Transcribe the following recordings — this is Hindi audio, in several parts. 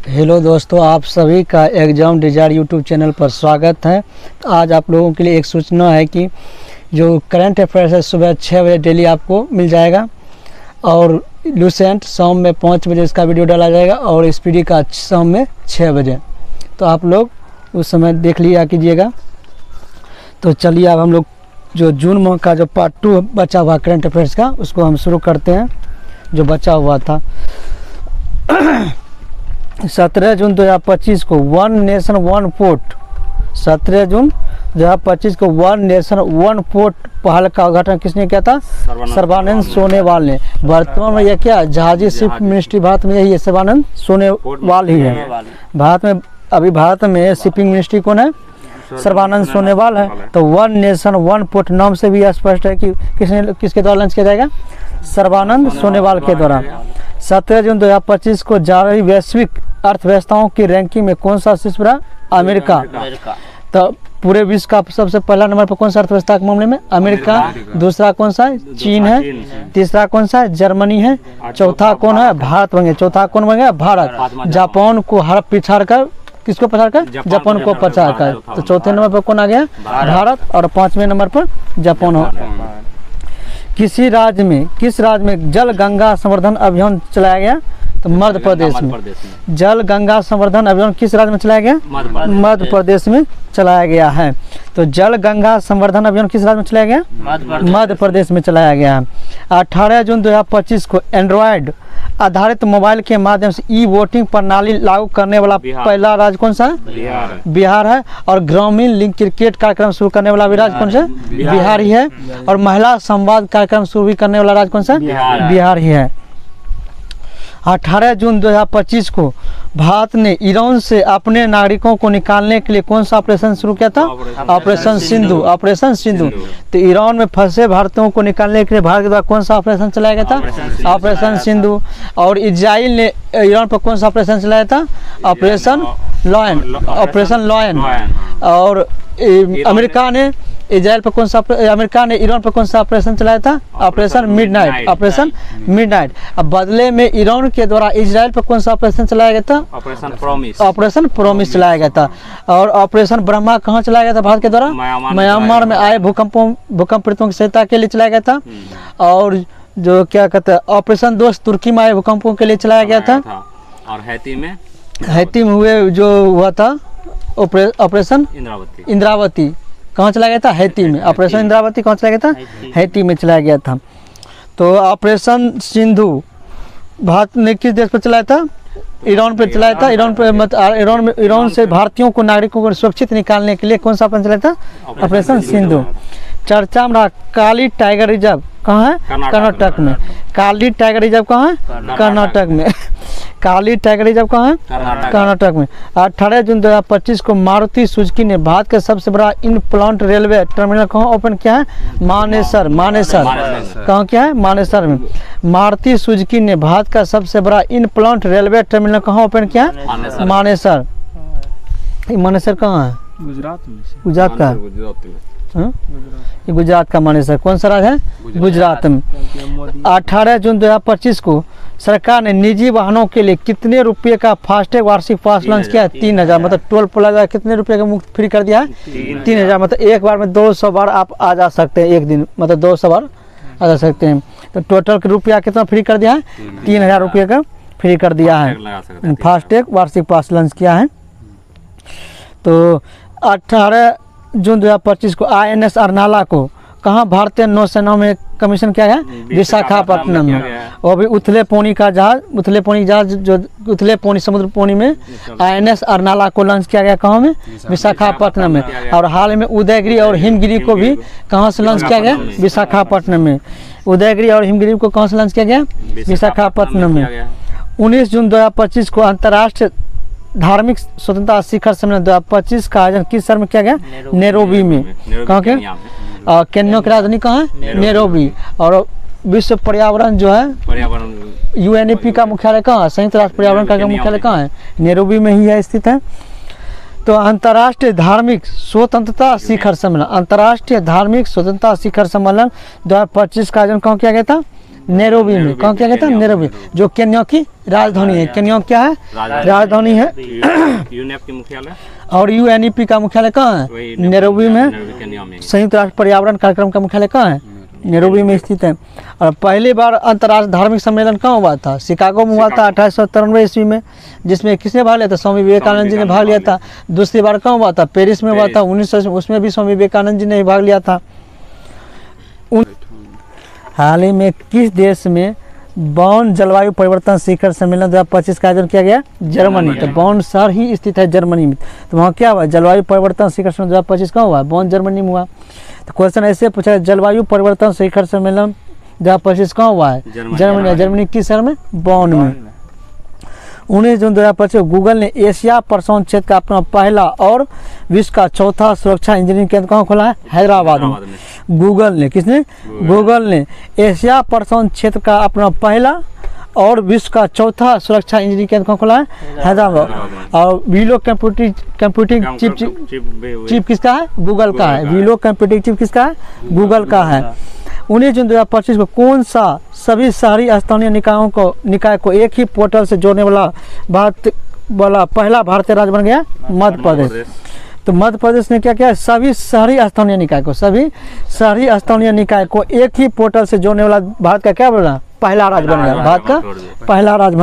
हेलो दोस्तों, आप सभी का एग्ज़ाम डिज़ायर यूट्यूब चैनल पर स्वागत है। तो आज आप लोगों के लिए एक सूचना है कि जो करंट अफेयर्स है सुबह 6 बजे डेली आपको मिल जाएगा और लूसेंट शाम में 5 बजे इसका वीडियो डाला जाएगा और स्पीडी का शाम में 6 बजे। तो आप लोग उस समय देख लिया कीजिएगा। तो चलिए अब हम लोग जो जून माह का जो पार्ट 2 बचा हुआ करंट अफेयर्स का उसको हम शुरू करते हैं। जो बचा हुआ था 17 जून 2025 को वन नेशन वन पोर्ट, 17 जून 2025 को वन नेशन वन पोर्ट पहल का उद्घाटन किसने किया था? सर्बानंद सोनोवाल ने। वर्तमान में यह क्या जहाजी शिप मिनिस्ट्री भारत में यही है, सर्बानंद सोनोवाल ही है। भारत में शिपिंग मिनिस्ट्री कौन है? सर्बानंद सोनोवाल है। तो वन नेशन वन पोर्ट नाम से भी स्पष्ट है कि किसके द्वारा लॉन्च किया जाएगा? सर्बानंद सोनोवाल के द्वारा। 17 जून 2025 को जारी वैश्विक अर्थव्यवस्थाओं की रैंकिंग में कौन सा शीर्ष रहा? अमेरिका। तो पूरे विश्व का सबसे पहला नंबर पर कौन सा अर्थव्यवस्था के मामले में? अमेरिका। दूसरा कौन सा है? चीन है। तीसरा कौन सा है? जर्मनी है। चौथा कौन है? भारत बन गया। चौथा कौन बन गया? भारत। जापान को पिछाड़ कर किसको पछाड़ कर? जापान को पछाड़ कर। तो चौथे नंबर पर कौन आ गया? भारत। और 5वें नंबर पर जापान हो। किस राज्य में जल गंगा संवर्धन अभियान चलाया गया? तो मध्य प्रदेश में। जल गंगा संवर्धन अभियान किस राज्य में चलाया गया? मध्य प्रदेश में चलाया गया है। तो जल गंगा संवर्धन अभियान किस राज्य में चलाया गया? मध्य प्रदेश में चलाया गया है। 18 जून 2025 को एंड्रॉयड आधारित मोबाइल के माध्यम से ई वोटिंग प्रणाली लागू करने वाला पहला राज्य कौन सा है? बिहार है। और ग्रामीण लिंक क्रिकेट कार्यक्रम शुरू करने वाला भी राज्य कौन सा? बिहार ही है। और महिला संवाद कार्यक्रम शुरू करने वाला राज्य कौन सा? बिहार ही है। 18 जून 2025 को भारत ने ईरान से अपने नागरिकों को निकालने के लिए कौन सा ऑपरेशन शुरू किया था? ऑपरेशन सिंधु। ऑपरेशन सिंधु। तो ईरान में फंसे भारतीयों को निकालने के लिए भारत के द्वारा कौन सा ऑपरेशन चलाया गया था? ऑपरेशन सिंधु। और इजराइल ने ईरान पर कौन सा ऑपरेशन चलाया था? Operation lion. Operation lion. और अमेरिका ने अमेरिका ने ईरान पर कौन सा ऑपरेशन चलाया था? Operation midnight. Operation midnight. अब बदले में ईरान के द्वारा इजराइल पर कौन सा ऑपरेशन चलाया गया था? Operation promise. ऑपरेशन प्रॉमिस चलाया गया था। और ऑपरेशन ब्रह्मा कहाँ चलाया गया था भारत के द्वारा? म्यांमार में आए भूकंप पीड़ितों की सहायता के लिए चलाया गया था। और जो क्या कहते हैं ऑपरेशन दोस्त तुर्की में आए भूकंपों के लिए चलाया गया था। और हैती में हुए जो हुआ था ऑपरेशन इंद्रावती कहाँ चला गया था? हैती में। ऑपरेशन इंद्रावती कहाँ चला गया था? हैती में चलाया गया था। तो ऑपरेशन सिंधु भारत ने किस देश पर चलाया था? ईरान पर चलाया था। ईरान से भारतीयों को नागरिकों को सुरक्षित निकालने के लिए कौन सा ऑपरेशन चलाया था? ऑपरेशन सिंधु। चर्चा में रहा काली टाइगर रिजर्व कहाँ है? कर्नाटक में। काली टाइगर रिजर्व कहाँ है? कर्नाटक में। काली टाइगर रिजर्व कहाँ है? कर्नाटक में। 18 जून 2025 को मारुति सुजुकी ने भारत का सबसे बड़ा इन प्लांट रेलवे टर्मिनल कहाँ ओपन किया है? मानेसर। कहाँ क्या है? मानेसर में। मारुति सुजुकी ने भारत का सबसे बड़ा इन प्लांट रेलवे टर्मिनल कहाँ ओपन किया है? मानेसर। मानेसर कहाँ है? गुजरात का ये गुजरात का मानेसर कौन सा राज्य है? गुजरात में। 18 जून 2025 को सरकार ने निजी वाहनों के लिए कितने रुपए का फास्टैग वार्षिक पास लॉन्च किया है? 3000। मतलब टोल प्लाजा कितने रुपए का मुफ्त फ्री कर दिया है? 3000। मतलब एक बार में 200 बार आप आ जा सकते हैं। एक दिन मतलब 200 बार आ जा सकते हैं। तो टोटल रुपया कितना फ्री कर दिया है? 3000 रुपये का फ्री कर दिया है। फास्टैग वार्षिक पास लॉन्च किया है। तो 18 जून 2025 को INS अर्नाला को कहाँ भारतीय नौसेना में कमीशन किया गया? विशाखापट्टनम में। वो भी उथले पोनी जहाज जो उथले पोनी समुद्र पोनी में INS अर्नाला को लॉन्च किया गया। कहाँ में? विशाखापट्टनम में। और हाल में उदयगिरी और हिमगिरी को भी कहाँ से लॉन्च किया गया? विशाखापट्टनम में। उदयगिरी और हिमगिरी को कहाँ से लॉन्च किया गया? विशाखापट्टनम में। 19 जून 2025 को अंतर्राष्ट्रीय धार्मिक स्वतंत्रता शिखर सम्मेलन 2025 का आयोजन किस शहर में किया गया? नैरोबी में। कहाँ के? केन्या की राजधानी कहाँ है? नैरोबी। और विश्व पर्यावरण जो है UNEP का मुख्यालय कहाँ है? संयुक्त राष्ट्र पर्यावरण का मुख्यालय कहाँ है? नैरोबी में ही है स्थित है। तो अंतर्राष्ट्रीय धार्मिक स्वतंत्रता शिखर सम्मेलन 2025 का आयोजन कहाँ किया गया था? नैरोबी में। कहाँ क्या कहता है? नैरोबी, जो केन्या की राजधानी है। केन्या क्या है? राजधानी है। यूएनईपी की मुख्यालय और यूएनईपी का मुख्यालय कहाँ है? नैरोबी में। संयुक्त राष्ट्र पर्यावरण कार्यक्रम का मुख्यालय कहाँ है? नैरोबी में स्थित है। और पहली बार अंतर्राष्ट्रीय धार्मिक सम्मेलन कहाँ हुआ था? शिकागो में हुआ था 1893 ईस्वी में, जिसमें किसने भाग लिया था? स्वामी विवेकानंद जी ने भाग लिया था। दूसरी बार कहाँ हुआ था? पेरिस में हुआ था 1900, उसमें भी स्वामी विवेकानंद जी ने भाग लिया था। हाल ही में किस देश में बॉन जलवायु परिवर्तन शिखर सम्मेलन 2025 का आयोजन किया गया? जर्मनी। तो बॉन शहर ही स्थित है जर्मनी में, तो वहाँ क्या हुआ? जलवायु परिवर्तन शिखर सम्मेलन 2025 कहाँ हुआ? बॉन जर्मनी में हुआ। तो क्वेश्चन ऐसे पूछा है, जलवायु परिवर्तन शिखर सम्मेलन 2025 कहाँ हुआ है? जर्मनी। जर्मनी किस शहर में? बॉन में। 19 जून 2025 गूगल ने एशिया प्रशांत क्षेत्र का अपना पहला और विश्व का चौथा सुरक्षा इंजीनियरिंग केंद्र कहाँ खोला है? हैदराबाद में। गूगल ने, किसने? गूगल ने एशिया प्रशांत क्षेत्र का अपना पहला और विश्व का चौथा सुरक्षा इंजीनियरिंग केंद्र कहाँ खोला है? हैदराबाद। और वीलो कंप्यूटिंग चिप किसका है? गूगल का है। वीलो कंप्यूटिंग चिप किसका है? गूगल का है। 19 जून 2025 को कौन सा सभी शहरी स्थानीय निकाय को एक ही पोर्टल से जोड़ने वाला पहला भारतीय राज्य बन गया? मध्य प्रदेश। तो मध्य प्रदेश ने क्या किया? सभी शहरी स्थानीय निकाय को एक ही पोर्टल से जोड़ने वाला भारत का क्या बना? पहला राज्य बन गया। भारत का पहला राज्य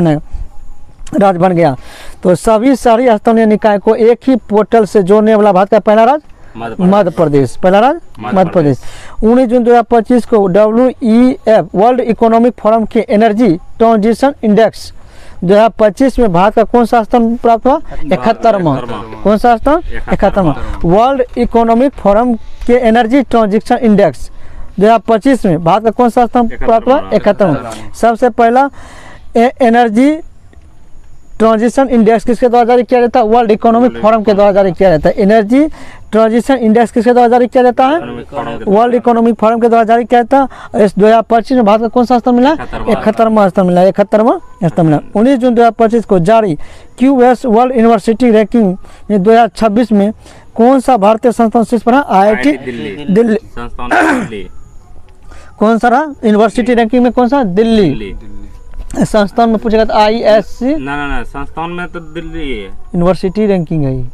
बन गया। तो सभी शहरी स्थानीय निकाय को एक ही पोर्टल से जोड़ने वाला भारत का पहला राज्य मध्य प्रदेश। पहला राज्य मध्य प्रदेश। 19 जून 2025 को WEF वर्ल्ड इकोनॉमिक फोरम के एनर्जी ट्रांजिशन इंडेक्स 2025 में भारत का कौन सा स्थान प्राप्त हुआ? 71वां। कौन सा स्थान? 71वां। वर्ल्ड इकोनॉमिक फोरम के एनर्जी ट्रांजिशन इंडेक्स 2025 में भारत का कौन सा स्थान प्राप्त हुआ? 71वां। सबसे पहला एनर्जी ट्रांजिशन इंडेक्स किसके द्वारा जारी किया जाता है? वर्ल्ड इकोनॉमिक फोरम के द्वारा जारी किया जाता है। एनर्जी ट्रांजिशन इंडेक्स किसके द्वारा जारी किया जाता है? वर्ल्ड इकोनॉमिक फोरम के द्वारा जारी किया जाता है। इस 2025 में भारत का कौन सा स्थान मिला? 71वां स्थान मिला। 71वां स्थान मिला। 19 जून 2025 को जारी QS वर्ल्ड यूनिवर्सिटी रैंकिंग में 2026 में कौन सा भारतीय संस्थान शीर्ष पर है? IIT दिल्ली। कौन सा रहा? यूनिवर्सिटी रैंकिंग में कौन सा? दिल्ली। संस्थान में पूछेगा तो ISC ना संस्थान में तो दिल्ली है। यूनिवर्सिटी रैंकिंग है ये।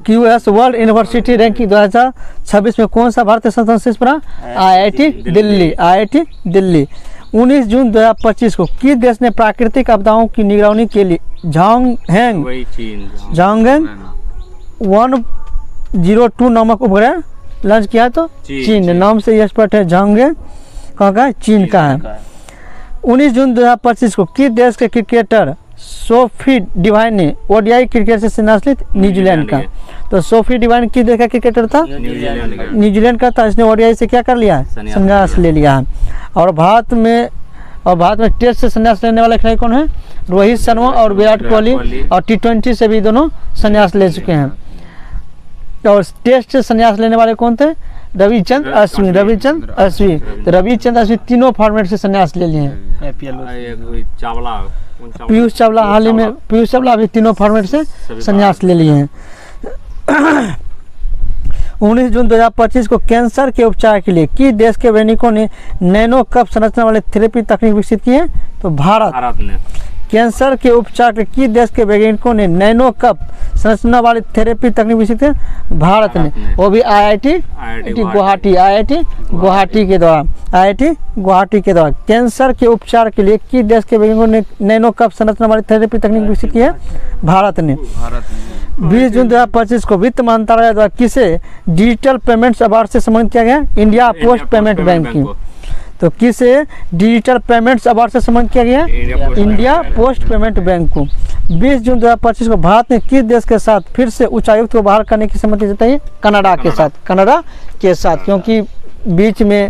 QS वर्ल्ड यूनिवर्सिटी रैंकिंग 2026 में कौन सा भारतीय संस्थान शीर्ष पर? IIT दिल्ली। 19 जून 2025 को किस देश ने प्राकृतिक आपदाओं की निगरानी के लिए झांगहेंग 102 नामक उपग्रह लॉन्च किया? तो चीन नाम से यह स्पष्ट है। झांगहेंग कहाँ का है? चीन का है। 19 जून 2025 को किस देश के क्रिकेटर सोफी डिवाइन ने ODI क्रिकेट से संन्यास ली? न्यूजीलैंड का। तो सोफी डिवाइन किस देश का क्रिकेटर था? न्यूजीलैंड का था। इसने ODI से क्या कर लिया है? संन्यास ले लिया है। और भारत में टेस्ट से संन्यास लेने वाले खिलाड़ी कौन है? रोहित शर्मा और विराट कोहली। और T20 से भी दोनों संन्यास ले चुके हैं। और टेस्ट से संन्यास लेने वाले कौन थे? रविचंद्र अश्विन। तो रविचंद्र अश्विन तीनों फॉर्मेट से संन्यास ले लिए हैं। पीयूष चावला हाल ही में अभी तीनों फॉर्मेट से संन्यास ले लिए हैं। 19 जून 2025 को कैंसर के उपचार के लिए किस देश के वैज्ञानिकों ने नैनो कप संरचना वाले थेरेपी तकनीक विकसित की है? तो भारत ने। कैंसर के उपचार के किस देश के वैज्ञानिकों ने नैनो कप संरचना वाली थेरेपी तकनीक विकसित की? भारत ने। वो भी IIT गुवाहाटी के द्वारा। कैंसर के उपचार के लिए किस देश के वैज्ञानिकों ने नैनो कप संरचना वाली थेरेपी तकनीक विकसित की है? भारत ने। 20 जून 2025 को वित्त मंत्रालय द्वारा किसे डिजिटल पेमेंट्स अवार्ड से सम्मानित किया गया? India post payment bank. तो किसे डिजिटल पेमेंट्स अवार्ड से सम्मानित किया गया? इंडिया पोस्ट पेमेंट बैंक को। 20 जून 2025 को भारत ने किस देश के साथ फिर से उच्चायुक्त को बाहर करने की सहमति जताई? कनाडा के साथ। क्योंकि बीच में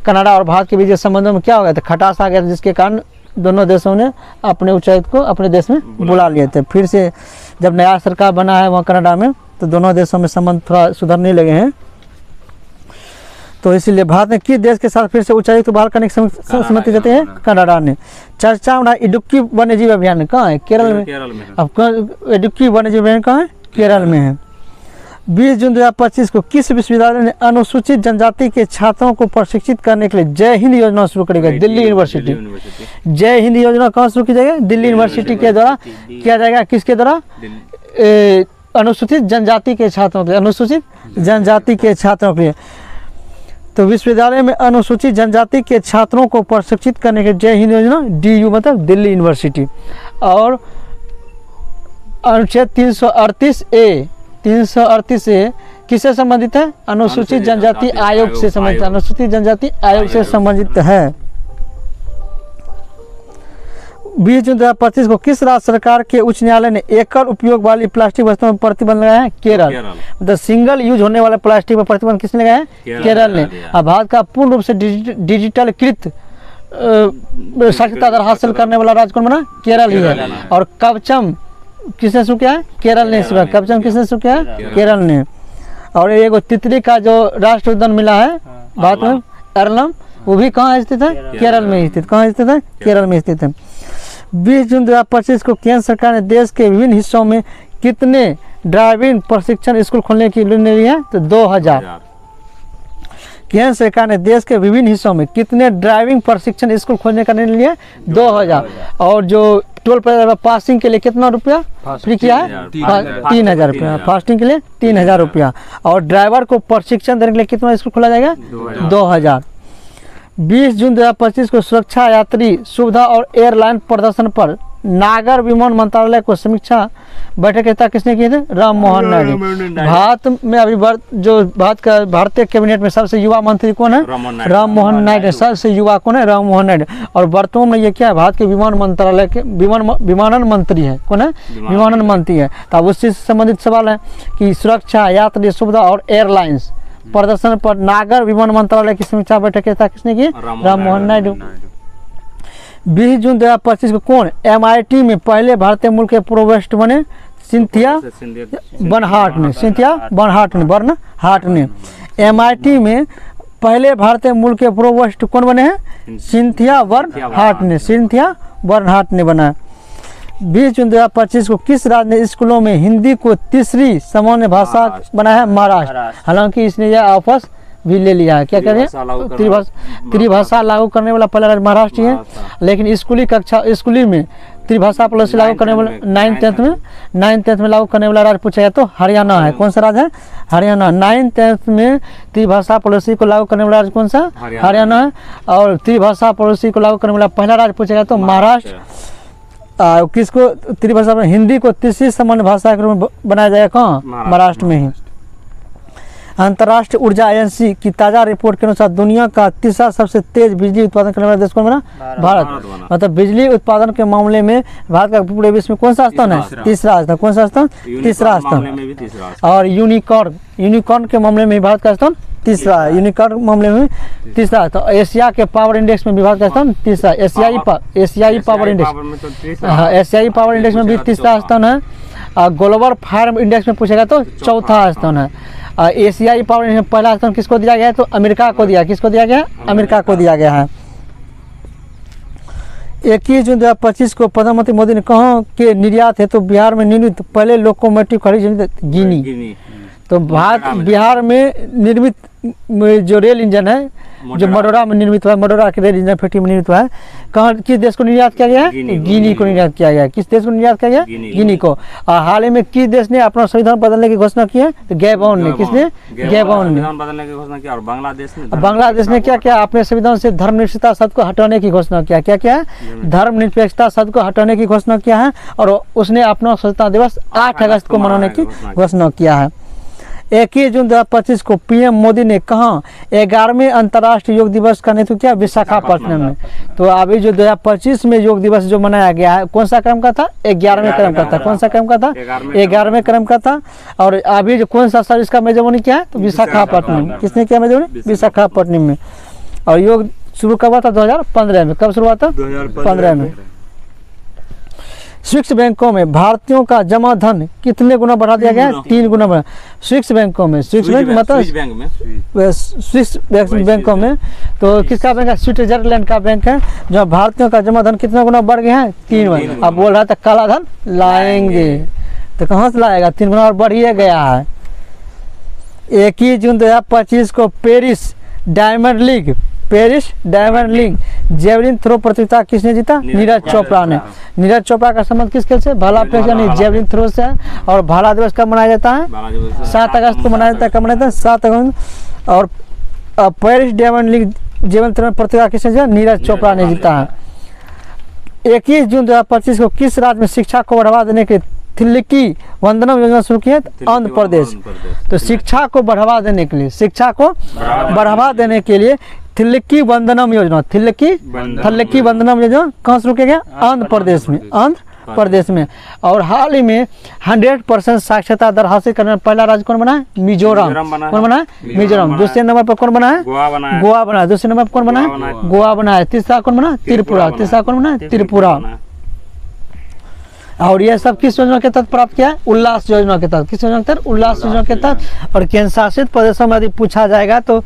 कनाडा और भारत के बीच के संबंधों में क्या हो गया था? खटास आ गया था, जिसके कारण दोनों देशों ने अपने उच्चायुक्त को अपने देश में बुला लिए थे। फिर से जब नया सरकार बना है वहाँ कनाडा में, तो दोनों देशों में संबंध थोड़ा सुधरने लगे हैं। तो इसीलिए भारत ने किस देश के साथ फिर से उच्चायुक्त बाहर करने की सहमति जताई है? कनाडा ने। चर्चा में इडुक्की वन्यजीव अभियान कहाँ है? केरल में। अब इडुक्की वन्यजीव अभियान कहाँ है? केरल में है। 20 जून 2025 को किस विश्वविद्यालय ने अनुसूचित जनजाति के छात्रों को प्रशिक्षित करने के लिए जय हिंद योजना शुरू करेगा? दिल्ली यूनिवर्सिटी। जय हिंद योजना कहाँ शुरू की जाएगी? दिल्ली यूनिवर्सिटी के द्वारा किया जाएगा। किसके द्वारा? अनुसूचित जनजाति के छात्रों के लिए, अनुसूचित जनजाति के छात्रों के लिए। तो विश्वविद्यालय में अनुसूचित जनजाति के छात्रों को प्रशिक्षित करने के जय हिंद योजना, DU मतलब दिल्ली यूनिवर्सिटी। और अनुच्छेद 338A किससे संबंधित है? अनुसूचित जनजाति आयोग से संबंधित, अनुसूचित जनजाति आयोग से संबंधित है। 20 जून 2025 को किस राज्य सरकार के उच्च न्यायालय ने एकल उपयोग वाली प्लास्टिक वस्तुओं पर प्रतिबंध लगाया है? केरल। मतलब सिंगल यूज होने वाले प्लास्टिक पर प्रतिबंध किसने लगाया है? केरल ने। अब भारत का पूर्ण रूप से डिजिटलीकृत साक्षरता दर हासिल करने वाला राज्य कौन बना? केरल ही है। और कवचम किसने शुरू किया है? केरल ने। इस बार कवचम किसने शुरू किया है? केरल ने। और एक तितली का जो राष्ट्रीय उद्यान मिला है भारत में, एर्लम, वो भी कहाँ स्थित है? केरल में स्थित। कहाँ स्थित है? केरल में स्थित है। 20 जून 2025 को केंद्र सरकार ने देश के विभिन्न हिस्सों में कितने ड्राइविंग प्रशिक्षण स्कूल खोलने की निर्णय लिया है? तो 2000। केंद्र सरकार ने देश के विभिन्न हिस्सों में कितने ड्राइविंग प्रशिक्षण स्कूल खोलने का निर्णय लिया? 2000। और जो टोल प्लाजा पासिंग के लिए कितना रुपया फ्री किया है? 3000 रुपया। फास्टिंग के लिए 3000 रुपया। और ड्राइवर को प्रशिक्षण देने के लिए कितना स्कूल खोला जाएगा? 2000। 20 जून 2025 को सुरक्षा, यात्री सुविधा और एयरलाइन प्रदर्शन पर नागर विमान मंत्रालय को समीक्षा बैठक की किसने की थे? राम मोहन नायडू। भारत में अभी भारतीय कैबिनेट में सबसे युवा मंत्री कौन है? राम मोहन नायडू। सबसे युवा कौन है? राम मोहन नायडू। और वर्तमान में ये क्या है? भारत के विमान मंत्रालय के विमानन मंत्री है। कौन है? विमानन मंत्री है। तो अब उससे संबंधित सवाल है कि सुरक्षा, यात्री सुविधा और एयरलाइंस प्रदर्शन पर नागर विमान मंत्रालय की समीक्षा बैठक किसने की? राम मोहन नायडू। 20 जून 2025 को कौन MIT में पहले भारतीय मूल के प्रोवेस्ट बने? सिंथिया बर्नहार्ट ने। सिंथिया बर्नहार्ट ने। MIT में पहले भारतीय मूल के प्रोवेस्ट कौन बने हैं? सिंथिया बर्नहार्ट ने बना। 20 जून 2025 को किस राज्य ने स्कूलों में हिंदी को तीसरी सामान्य भाषा बनाया है? महाराष्ट्र। हालांकि इसने यह वापस भी ले लिया है। क्या करें? त्रिभाषा लागू करने वाला पहला राज्य महाराष्ट्र है। लेकिन स्कूली में त्रिभाषा पॉलिसी लागू करने वाला 9th-10th में लागू करने वाला राज्य पूछा गया तो हरियाणा है। कौन सा राज्य है? हरियाणा। 9th-10th में त्रिभाषा पॉलिसी को लागू करने वाला राज्य कौन सा? हरियाणा है। और त्रिभाषा पॉलिसी को लागू करने वाला पहला राज्य पूछा गया तो महाराष्ट्र। किसको त्रिभाषा में? हिंदी को तीसरी सामान्य भाषा के रूप में बनाया जाएगा। कहाँ? महाराष्ट्र में ही। अंतर्राष्ट्रीय ऊर्जा एजेंसी की ताजा रिपोर्ट के अनुसार दुनिया का तीसरा सबसे तेज बिजली उत्पादन करने वाला देश कौन बना? भारत। मतलब बिजली उत्पादन के मामले में भारत का पूरे विश्व में कौन सा स्थान है? तीसरा स्थान। कौन सा स्थान? तीसरा स्थान। और यूनिकॉर्न के मामले में भारत का स्थान तीसरा है। यूनिकॉर्न मामले में तीसरा। तो एशिया के पावर इंडेक्स में भी भारत का स्थान तीसरा। एशियाई पावर इंडेक्स, हाँ, एशियाई पावर इंडेक्स में भी तीसरा स्थान है। ग्लोबल फार्म इंडेक्स में पूछेगा तो चौथा स्थान है। एशियाई पावर इंडेक्स में पहला स्थान किसको दिया गया है? तो अमेरिका को दिया। किसको दिया गया? अमेरिका को दिया गया है। 21 जून 2025 को प्रधानमंत्री मोदी ने कहा कि निर्यात है तो बिहार में निर्मित पहले लोकोमोटिव खड़ी गिनी। तो बिहार में निर्मित जो रेल इंजन है जो मडोरा में निर्मित हुआ है, मडोरा के रेल इंजन फैक्ट्री में निर्मित हुआ है। कहाँ, किस देश को निर्यात किया गया है? गिनी को निर्यात किया गया है। किस देश को निर्यात किया गया? गिनी को। और हाल ही में किस देश ने अपना संविधान बदलने की घोषणा की है? तो गैबोन ने। किसने? गैबोन ने बदलने की घोषणा की। और बांग्लादेश ने क्या किया? अपने संविधान से धर्मनिरपेक्षता शब्द को हटाने की घोषणा किया। क्या किया? धर्मनिरपेक्षता शब्द को हटाने की घोषणा किया है। और उसने अपना स्वतंत्रता दिवस 8 अगस्त को मनाने की घोषणा किया है। 21 जून 2025 को PM मोदी ने कहा 11वें अंतर्राष्ट्रीय योग दिवस का नेतृत्व किया? विशाखापट्टनम में। तो अभी जो 2025 में योग दिवस जो मनाया गया है कौन सा क्रम का था? 11वें क्रम का था। कौन सा क्रम का था? 11वें क्रम का था। और अभी जो कौन सा शहर इसका मेजबानी किया है? तो विशाखापट्टनम। किसने किया मेजबानी? विशाखापट्टनम में। और योग शुरू कब हुआ था? 2015 में। कब शुरू हुआ था? 2015 में। स्विस बैंकों में भारतीयों का जमा धन कितने गुना बढ़ा दिया गया है? 3 गुना बढ़ा। स्विस बैंकों में, स्विस बैंक मतलब स्विस बैंकों में तो किसका बैंक है? स्विट्जरलैंड का बैंक है। जो भारतीयों का जमा धन कितना गुना बढ़ गया है? 3 गुना। अब बोल रहा था काला धन लाएंगे, तो कहाँ से लाएगा? 3 गुना और बढ़ ही गया है। 21 जून 2025 को Paris Diamond League javelin throw प्रतियोगिता किसने जीता? नीरज चोपड़ा ने। नीरज चोपड़ा का संबंध किस खेल से? भाला फेंक यानी जेवलिन थ्रो से है। और भाला दिवस कब मनाया जाता है? 7 अगस्त को मनाया जाता है। कब मनाया जाता है? 7 अगस्त। और Paris Diamond League javelin throw प्रतियोगिता किसने जीता? नीरज चोपड़ा ने जीता है। 21 जून 2025 को किस राज्य में शिक्षा को बढ़ावा देने के थिल्लिकी वंदनम योजना शुरू की है? आंध्र प्रदेश। तो शिक्षा को बढ़ावा देने के लिए थिल्लिकी वंदनम योजना कहाँ शुरू किया गया? आंध्र प्रदेश में। और हाल ही में 100% साक्षरता दर हासिल करने वाला पहला राज्य कौन बना है? मिजोरम। कौन बना है? मिजोरम। दूसरे नंबर पर कौन बना है? गोवा बना है। दूसरे नंबर पर कौन बना है? गोवा बना है। तीसरा कौन बना? त्रिपुरा। और ये सब किस योजना के तहत प्राप्त किया है? उल्लास योजना के तहत। किस योजना के तहत? उल्लास योजना के तहत। और केंद्र शासित प्रदेशों में यदि पूछा जाएगा तो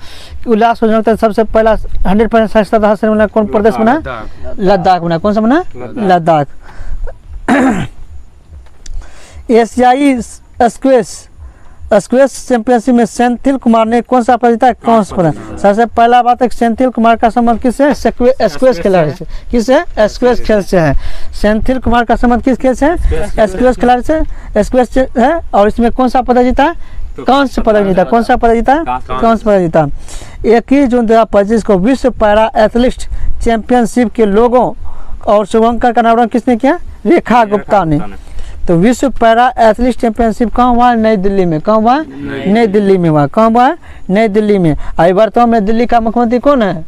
उल्लास योजना के तहत सबसे पहला 100% साक्षरता हासिल करने वाला कौन प्रदेश बना? लद्दाख बना। कौन सा बना? लद्दाख। एशियाई स्क्वैश चैंपियनशिप में सेंथिल कुमार ने कौन सा पदक जीता है? कांस्य पदक। सबसे पहला बात है सेंथिल कुमार का संबंध किससे? स्क्वैश खिलाड़ी से। किससे? स्क्वैश खेल से है। सेंथिल कुमार का संबंध किस खेल से है? स्क्वैश खिलाड़ी से। स्क्वैश है। और इसमें कौन सा पदक जीता है? कांस्य पदक जीता। कौन सा पदक जीता? कांस्य पदक जीता। 21 जून 2025 को विश्व पैरा एथलीट चैंपियनशिप के लोगों और शुभंकर का नाम किसने किया? रेखा गुप्ता ने। तो विश्व पैरा एथलीट चैंपियनशिप कहाँ हुआ? नई दिल्ली में। कहाँ हुआ? नई दिल्ली में हुआ। कहाँ हुआ? नई दिल्ली में। अभी वर्तमान में दिल्ली का मुख्यमंत्री कौन है?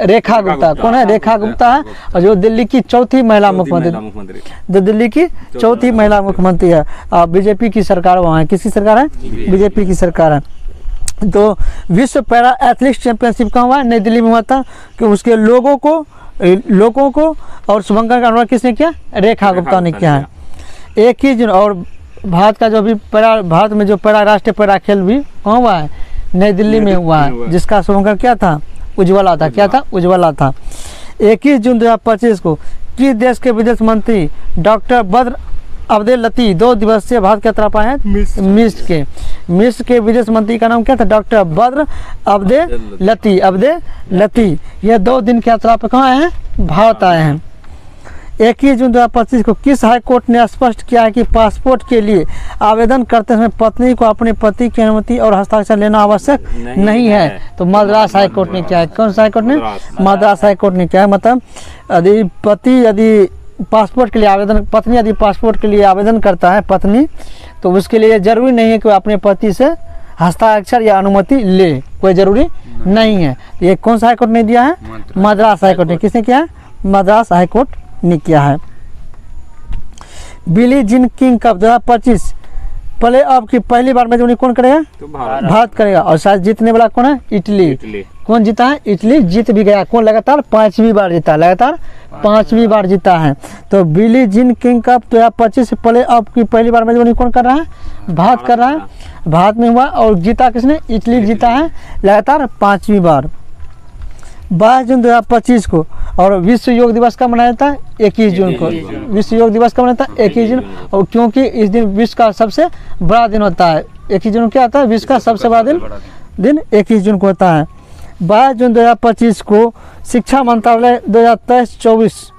रेखा गुप्ता। कौन है? रेखा गुप्ता है। और जो दिल्ली की चौथी महिला मुख्यमंत्री, जो दिल्ली की चौथी महिला मुख्यमंत्री है। बीजेपी की सरकार वहाँ है। किसकी सरकार है? बीजेपी की सरकार है। तो विश्व पैरा एथलीट चैंपियनशिप कहाँ हुआ? नई दिल्ली में हुआ था। कि उसके लोगों को और शुभंकर का अनुरोध किसने किया? रेखा गुप्ता ने किया है। 21 जून। और भारत का जो भी भारत में जो राष्ट्रीय पैरा खेल भी कहाँ हुआ है? नई दिल्ली में हुआ है। जिसका शुभंकर क्या था? उज्ज्वला था। क्या था? उज्ज्वला था। 21 जून 2025 को किस देश के विदेश मंत्री डॉक्टर बद्र अब्देल लती 2 दिवसीय भारत की यात्रा पर आए? मिस्र के विदेश मंत्री का नाम क्या था? डॉक्टर बद्र अब्देल लती। यह 2 दिन की यात्रा पर कहाँ आए हैं? भारत आए हैं। 21 जून 2025 को किस हाई कोर्ट ने स्पष्ट किया है कि पासपोर्ट के लिए आवेदन करते समय पत्नी को अपने पति की अनुमति और हस्ताक्षर लेना आवश्यक नहीं है? तो मद्रास हाई कोर्ट ने किया है। कौन सा हाई कोर्ट ने? मद्रास हाई कोर्ट ने किया है। मतलब यदि पत्नी पासपोर्ट के लिए आवेदन करता है पत्नी, तो उसके लिए जरूरी नहीं है कि वो अपने पति से हस्ताक्षर या अनुमति ले। कोई जरूरी नहीं है। ये कौन सा हाई कोर्ट ने दिया है? मद्रास हाई कोर्ट ने। किसने किया है? मद्रास हाई कोर्ट ने किया है। Billie Jean King cup 2025 play of की पहली बार मैच कौन करेगा? तो भारत करेगा। और शायद जीतने वाला कौन है? इटली। कौन जीता है? इटली जीत भी गया। कौन? लगातार 5वीं बार जीता। लगातार 5वीं बार जीता है। तो Billie Jean King cup 2025 play of की पहली बार मैच कौन कर रहा है? भारत कर रहा है। भारत में हुआ। और जीता किसने? इटली जीता है लगातार 5वीं बार। 22 जून 2025 को। और विश्व योग दिवस कब मनाया जाता है? 21 जून को। विश्व योग दिवस कब मनाया जाता है? 21 जून। और क्योंकि इस दिन विश्व का सबसे बड़ा दिन होता है। 21 जून क्या होता है? विश्व का सबसे बड़ा दिन 21 जून को होता है। 22 जून 2025 को शिक्षा मंत्रालय 2023-24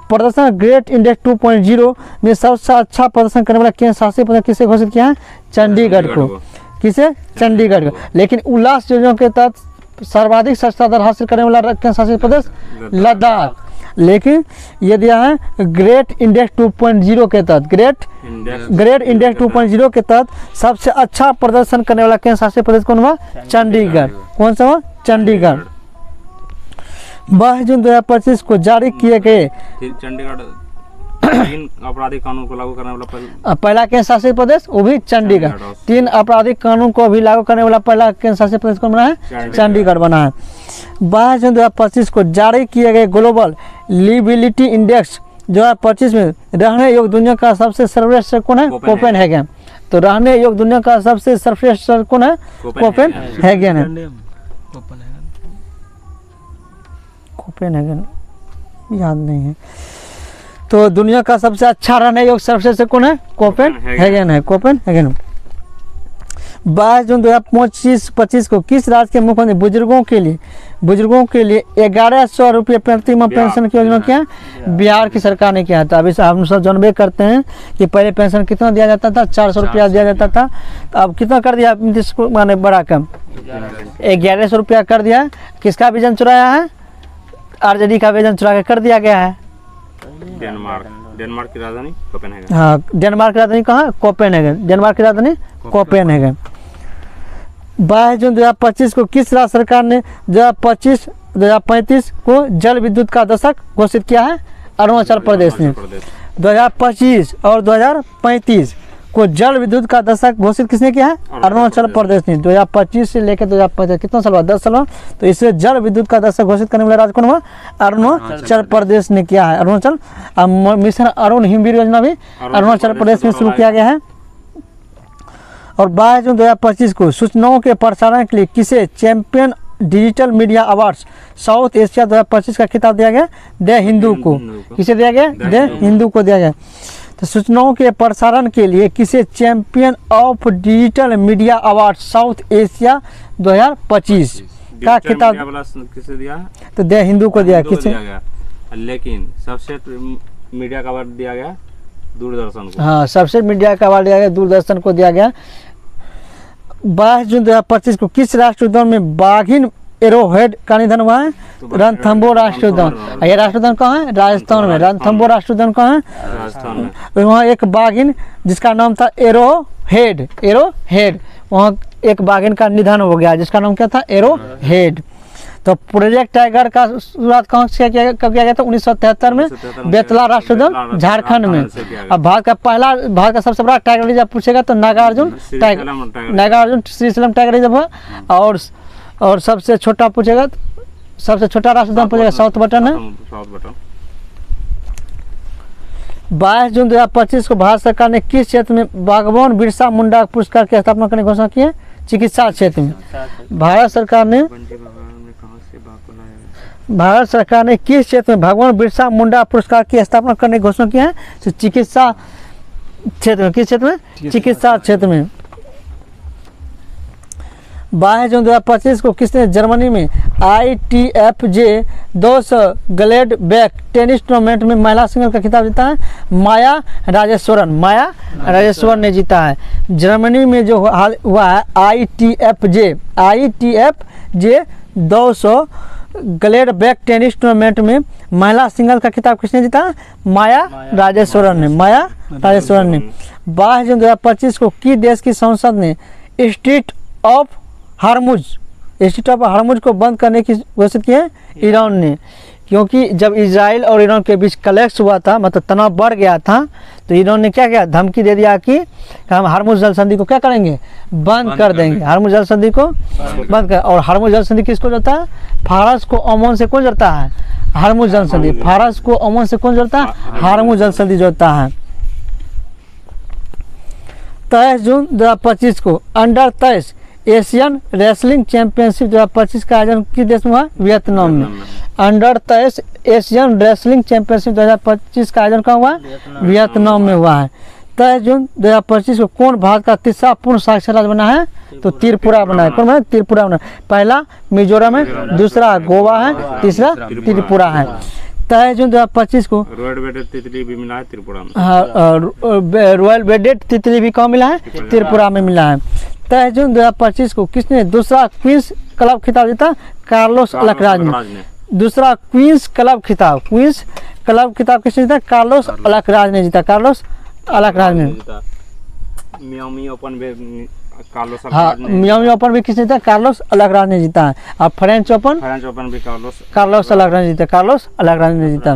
प्रदर्शन ग्रेट इंडेक्स 2.0 में सबसे अच्छा प्रदर्शन करने वाला केंद्र शासित प्रदेश किसे घोषित किया है? चंडीगढ़ को। किसे? चंडीगढ़ को। लेकिन उल्लास योजना के तहत सर्वाधिक साक्षरता दर हासिल करने वाला केंद्र शासित प्रदेश लद्दाख। लेकिन ये दिया है ग्रेट इंडेक्स 2.0 के तहत। ग्रेट इंडेक्स 2.0 के तहत सबसे अच्छा प्रदर्शन करने वाला केंद्र शासित प्रदेश कौन हुआ? चंडीगढ़। कौन सा हुआ? चंडीगढ़। 22 जून 2025 को जारी किए गए चंडीगढ़ 3 आपराधिक कानून को लागू करने वाला पहला केंद्र शासित प्रदेश, वो भी चंडीगढ़। 3 आपराधिक कानून को भी लागू करने वाला पहला केंद्र शासित प्रदेश कौन बना है? चंडीगढ़ बना है। 22 जून 2025 को जारी किए गए ग्लोबल लिविलिटी इंडेक्स 2025 में रहने योग्य दुनिया का सबसे सर्वश्रेष्ठ कौन है? कोपेनहेगन। तो रहने योग्य दुनिया का सबसे सर्वश्रेष्ठ कौन है? कोपेनहेगन है। कोपेनहेगन याद नहीं है। तो दुनिया का सबसे अच्छा रहने योग्य सर्वश्रेष्ठ कौन है? कोपेनहेगन है। कोपेनहेगन। 22 जून 2025 को किस राज्य के मुख्यमंत्री बुजुर्गों के लिए 1100 रुपये प्रति माह पेंशन की योजना किया? बिहार की सरकार ने किया था। अभी हम सब जानबे करते हैं कि पहले पेंशन कितना दिया जाता था, 400 रुपया दिया जाता था। तो अब कितना कर दिया नीतीश कुमार ने? बड़ा कम, 1100 रुपया कर दिया। किसका वेतन चुराया है? आरजेडी का वेतन चुरा के कर दिया गया है। डेनमार्क की राजधानी कोपेनहेगन। हाँ, डेनमार्क की राजधानी कहाँ? कोपेनहेगन। डेनमार्क की राजधानी कोपेनहेगन। 22 जून 2025 को किस राज्य सरकार ने 2025-2035 को जल विद्युत का दशक घोषित किया है? अरुणाचल प्रदेश ने। 2025 और 2035 को जल विद्युत का दशक घोषित किसने किया है? अरुणाचल प्रदेश ने। 2025 से लेकर 2035 कितना साल बाद? 10 साल। तो इससे जल विद्युत का दशक घोषित करने वाला राज्य कौन हुआ? अरुणाचल प्रदेश ने किया है। अरुणाचल मिशन अरुण हिमवीर योजना भी अरुणाचल प्रदेश में शुरू किया गया है। और 22 जून 2025 को सूचनाओं के प्रसारण के लिए किसे champion digital media awards south Asia 2025 का खिताब दिया गया? द हिंदू को। किसे दिया गया? द हिंदू को दिया गया। तो सूचनाओं के प्रसारण के लिए किसे champion of digital media award south Asia 2025 का खिताब किसे दिया? तो द हिंदू को दिया। किसे? लेकिन सबसे मीडिया का अवार्ड दिया गया दूरदर्शन को। हाँ, सबसे मीडिया का अवार्ड दिया गया दूरदर्शन को दिया गया। 22 जून 2025 को किस राष्ट्रीय उद्यान में बाघिन एरोहेड का निधन हुआ है? रणथंबोर राष्ट्रीय उद्यान। ये राष्ट्रीय उद्यान कहाँ है? राजस्थान में। रणथंबोर राष्ट्रीय उद्यान कहाँ है? राजस्थान में। वहाँ एक बाघिन जिसका नाम था एरोहेड, वहाँ एक बाघिन का निधन हो गया जिसका नाम क्या था? एरोहेड। तो प्रोजेक्ट टाइगर का शुरुआत कहाँ से किया गया था? 1973 में बेतला राष्ट्रीय उद्यान झारखंड में। अब भारत का सबसे बड़ा टाइगर रिजर्व पूछेगा तो नागार्जुन श्रीशैलम टाइगर रिजर्व हुआ। और सबसे छोटा पूछेगा, सबसे छोटा राष्ट्रीय उद्यान पूछेगा साउथ बटन है। 22 जून 2025 को भारत सरकार ने किस क्षेत्र में भगवान बिरसा मुंडा पुरस्कार की स्थापना करने की घोषणा की है? चिकित्सा क्षेत्र में। भारत सरकार ने किस क्षेत्र में भगवान बिरसा मुंडा पुरस्कार की स्थापना करने की घोषणा की है? तो चिकित्सा क्षेत्र में। किस क्षेत्र में? चिकित्सा क्षेत्र में। 22 जून 2025 को किसने जर्मनी में ITFJ 200 Gladbach tennis tournament में महिला सिंगल का खिताब जीता है? माया राजेश्वरन ने जीता है। जर्मनी में जो हाल हुआ है ITFJ 200 Gladbach tennis tournament में महिला सिंगल का खिताब किसने जीता? माया राजेश्वरन ने। 22 जून 2025 को किस देश की संसद ने स्ट्रेट ऑफ हार्मुज को बंद करने की घोषित की है? ईरान ने। क्योंकि जब इजराइल और ईरान के बीच क्लैश हुआ था, मतलब तनाव बढ़ गया था, तो ईरान ने क्या किया? धमकी दे दिया कि हम हार्मुज जल संधि को क्या करेंगे? बंद कर देंगे। हार्मुज जल संधि को बंद कर। और हार्मुज जल संधि किसको जोड़ता है? फारस को ओमान से कौन जोड़ता है? हार्मुज जल संधि। फारस को ओमान से कौन जोड़ता है? हार्मुज जल संधि जोड़ता है। 23 जून 2025 को अंडर 23 एशियन रेसलिंग चैंपियनशिप 2025 का आयोजन किस देश में हुआ? वियतनाम में। अंडर 23 एशियन रेसलिंग चैंपियनशिप 2025 का आयोजन कहाँ हुआ? वियतनाम में हुआ है। 23 जून 2025 को कौन भारत का तीसरा पूर्ण साक्षर राज्य बना है? तो त्रिपुरा बना है। कौन बना? त्रिपुरा बना। पहला मिजोरम है, दूसरा गोवा है, तीसरा त्रिपुरा है। 23 जून 2025 को रॉयल वेडेड तितली भी मिला है त्रिपुरा में। हाँ, रॉयल वेडेड तितली भी कहाँ मिला है? त्रिपुरा में मिला है। 23 जून 2025 को किसने दूसरा क्वींस क्लब खिताब जीता? कार्लोस अल्काराज ने। दूसरा क्वींस क्लब खिताब किसने जीता? कार्लोस अल्काराज ने जीता। कार्लोस अल्काराज ने। मियामी ओपन भी कार्लोस भी किसने जीता? कार्लोस अल्काराज ने जीता है। और फ्रेंच ओपन भी कार्लोस अल्काराज ने जीता।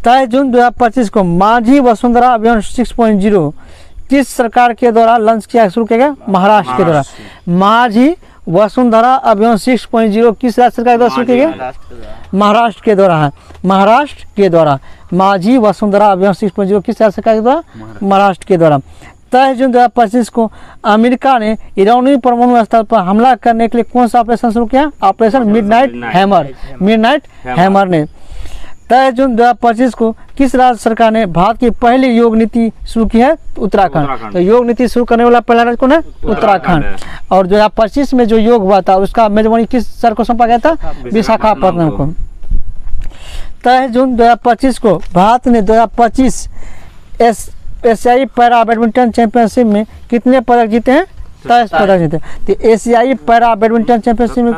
23 जून 2025 को माझी वसुंधरा अभियान 6.0 किस सरकार के द्वारा लॉन्च किया शुरू किया गया? महाराष्ट्र के द्वारा। माझी वसुंधरा अभियान 6.0 किस राज्य सरकार के द्वारा शुरू किया गया? महाराष्ट्र के द्वारा है। माझी वसुंधरा अभियान 6.0 किस राज्य सरकार के द्वारा? महाराष्ट्र के द्वारा। 23 जून 2025 को अमेरिका ने ईरानी परमाणु स्थल पर हमला करने के लिए कौन सा ऑपरेशन शुरू किया? ऑपरेशन मिडनाइट हैमर ने। 23 जून 2025 को किस राज्य सरकार ने भारत की पहली योग नीति शुरू की है? उत्तराखंड। तो योग नीति शुरू करने वाला पहला राज्य कौन है? उत्तराखंड। और 2025 में जो योग हुआ था उसका मेजबानी किस शहर को सौंपा गया था? विशाखापट्टनम को। 23 जून 2025 को भारत ने 2025 एशियाई पैरा बैडमिंटन चैंपियनशिप में कितने पदक जीते हैं? 27 पदक जीते। तो एशियाई पैरा बैडमिंटन चैंपियनशिप में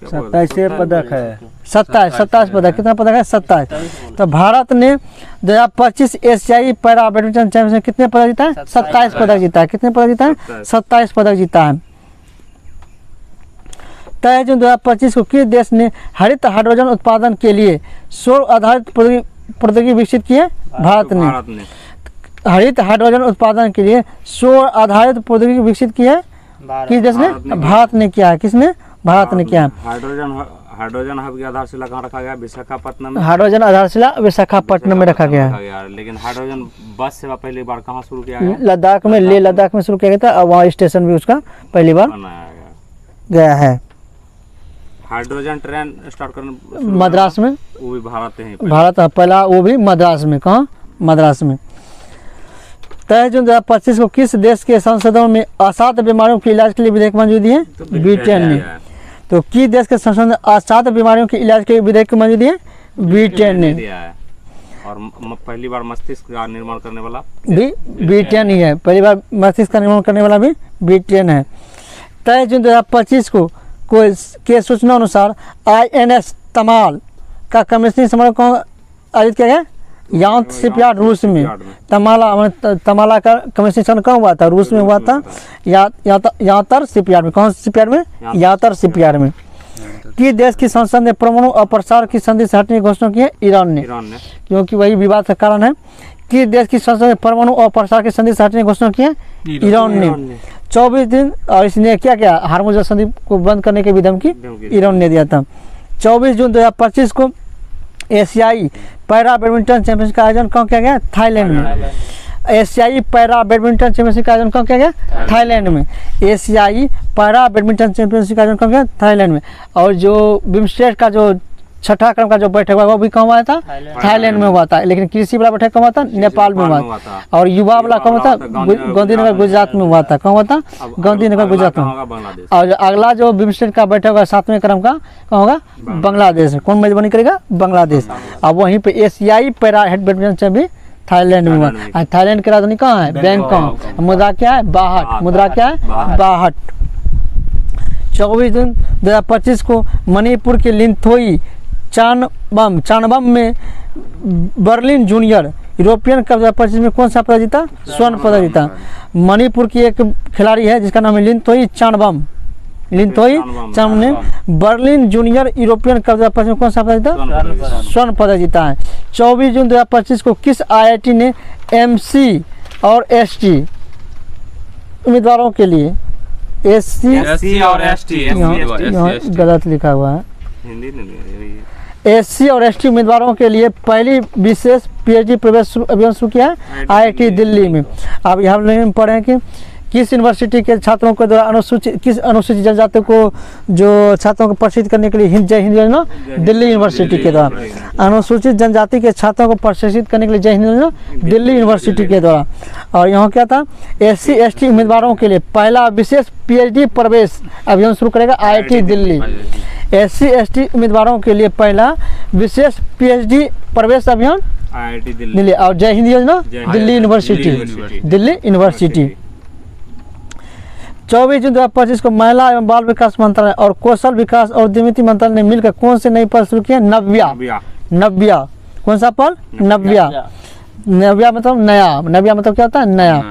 27 पदक है। 27 पदक। कितना पदक है? 27। तो भारत ने 2025 एशियाई पैरा बैडमिंटन चैंपियनशिप कितने पदक जीता है? 27 पदक जीता है। कितने पदक जीता है? 27 पदक जीता है। 23 जून 2025 को किस देश ने हरित हाइड्रोजन उत्पादन के लिए सौर आधारित प्रौद्योगिकी विकसित की है? भारत ने। हरित हाइड्रोजन उत्पादन के लिए सौर आधारित प्रौद्योगिकी विकसित की है किस देश ने? भारत ने किया है। किसने? भारत ने किया है। हाइड्रोजन हब की आधारशिला कहाँ रखा गया? विशाखापट्टनम में। हाइड्रोजन आधारशिला विशाखापट्टनम में रखा गया है। लेकिन हाइड्रोजन बस सेवा पहली बार कहाँ शुरू किया गया? लद्दाख में, लेह लद्दाख में शुरू किया गया था और वहाँ स्टेशन भी उसका पहली बार बनाया गया है। हाइड्रोजन ट्रेन स्टार्ट करने मद्रास में, वो भी भारत है। भारत पहला, वो भी मद्रास में। कहाँ? मद्रास में। 23 जून 2025 को किस देश के संसदों में असाध्य बीमारियों के इलाज के लिए विधेयक मंजूरी दी है? ब्रिटेन ने। तो किस देश के संसद में असाध्य बीमारियों के इलाज के लिए विधेयक की मंजूरी दी है? ब्रिटेन ने। और पहली बार मस्तिष्क का निर्माण करने वाला भी ब्रिटेन ही है। पहली बार मस्तिष्क का निर्माण करने वाला भी ब्रिटेन है। 23 जून 2025 को के सूचना अनुसार INS तमाल का कमीशनिंग समारोह कहाँ आयोजित किया गया? यांत शिपयार्ड, रूस में। तमाला का कमीशनिंग समारोह कहाँ हुआ था? रूस में हुआ था। यातर शिपयार्ड में। कौन शिपयार्ड में? यातर शिपयार्ड में। किस देश की संसद ने परमाणु अप्रसार की संधि से हटने की घोषणा की है? ईरान ने। क्योंकि वही विवाद का कारण है। किस देश की संसद ने परमाणु अप्रसार की संधि से हटने की घोषणा की है? ईरान ने। 24 दिन और इसने क्या हार्मुज संधि को बंद करने के भी धमकी ईरान ने दिया था। 24 जून 2025 को एशियाई पैरा बैडमिंटन चैंपियनशिप का आयोजन कहाँ किया गया? थाईलैंड में। एशियाई पैरा बैडमिंटन चैंपियनशिप का आयोजन कहाँ किया गया? थाईलैंड में। एशियाई पैरा बैडमिंटन चैंपियनशिप का आयोजन कहाँ किया? थाईलैंड में। और जो बिम्स्टेक का जो छठा क्रम का जो बैठक हुआ वो भी कहाँ हुआ था? थाईलैंड में हुआ था। लेकिन कृषि वाला बैठक कहाँ हुआ था? नेपाल में हुआ था। और युवा वाला कहाँ हुआ था? गांधीनगर गुजरात में हुआ था। कहाँ हुआ था? गांधीनगर गुजरात में। और अगला जो बिम्स्टेक का बैठक होगा 7वें क्रम का कहाँ होगा? बांग्लादेश। कौन मेजबानी करेगा? बांग्लादेश। और वहीं पे एशियाई पैरा बैडमिंटन चैंपियन थाईलैंड में हुआ। थाईलैंड की राजधानी कहाँ है? बैंकॉक। मुद्रा क्या है? बाहट। मुद्रा क्या है? बाहट। 24 जून 2025 को मणिपुर के लिंथोई चानबम में बर्लिन जूनियर यूरोपियन कप 2025 में कौन सा पदक जीता? स्वर्ण पदक जीता। मणिपुर की एक खिलाड़ी है जिसका नाम है लिंथोई चानबम ने बर्लिन जूनियर यूरोपियन कप 2025 में कौन सा पदक जीता? स्वर्ण पदक जीता है। 24 जून 2025 को किस IIT ने MC और ST उम्मीदवारों के लिए SC और ST गलत लिखा हुआ है। हिंदी नहीं, SC और ST उम्मीदवारों के लिए पहली विशेष PhD प्रवेश अभियान शुरू किया है IIT दिल्ली में। अब यहाँ में पढ़ें कि किस यूनिवर्सिटी के छात्रों को द्वारा किस अनुसूचित जनजाति को जो छात्रों को प्रशिक्षित करने के लिए जय हिंद योजना दिल्ली यूनिवर्सिटी के द्वारा। अनुसूचित जनजाति के छात्रों को प्रशिक्षित करने के लिए जय हिंद योजना दिल्ली यूनिवर्सिटी के द्वारा। और यहाँ क्या था? SC ST उम्मीदवारों के लिए पहला विशेष PhD प्रवेश अभियान शुरू करेगा IIT दिल्ली। SC ST उम्मीदवारों के लिए पहला विशेष PhD प्रवेश अभियान IIT दिल्ली। और जय हिंद योजना दिल्ली यूनिवर्सिटी। 24 जून 2025 को महिला एवं बाल विकास मंत्रालय और कौशल विकास और उद्यमिता मंत्रालय ने मिलकर कौन से नई पहल शुरू किया? नव्या। कौन सा पहल? नव्या मतलब नया। नव्या मतलब क्या होता है? नया।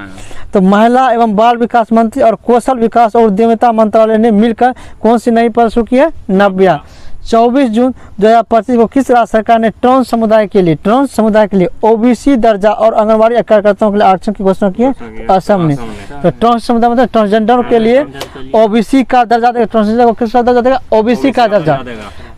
तो महिला एवं बाल विकास मंत्री और कौशल विकास और उद्यमिता मंत्रालय ने मिलकर कौन सी नई पहल शुरू की है? नव्या। 24 जून 2025 को किस राज्य सरकार ने ट्रांस समुदाय के लिए OBC दर्जा और आंगनबाड़ी कार्यकर्ताओं के लिए आरक्षण की घोषणा की है? असम ने। तो ट्रांस समुदाय मतलब ट्रांसजेंडर के लिए OBC का दर्जा देगा। ट्रांसजेंडर को किस दर्जा देगा? OBC का दर्जा।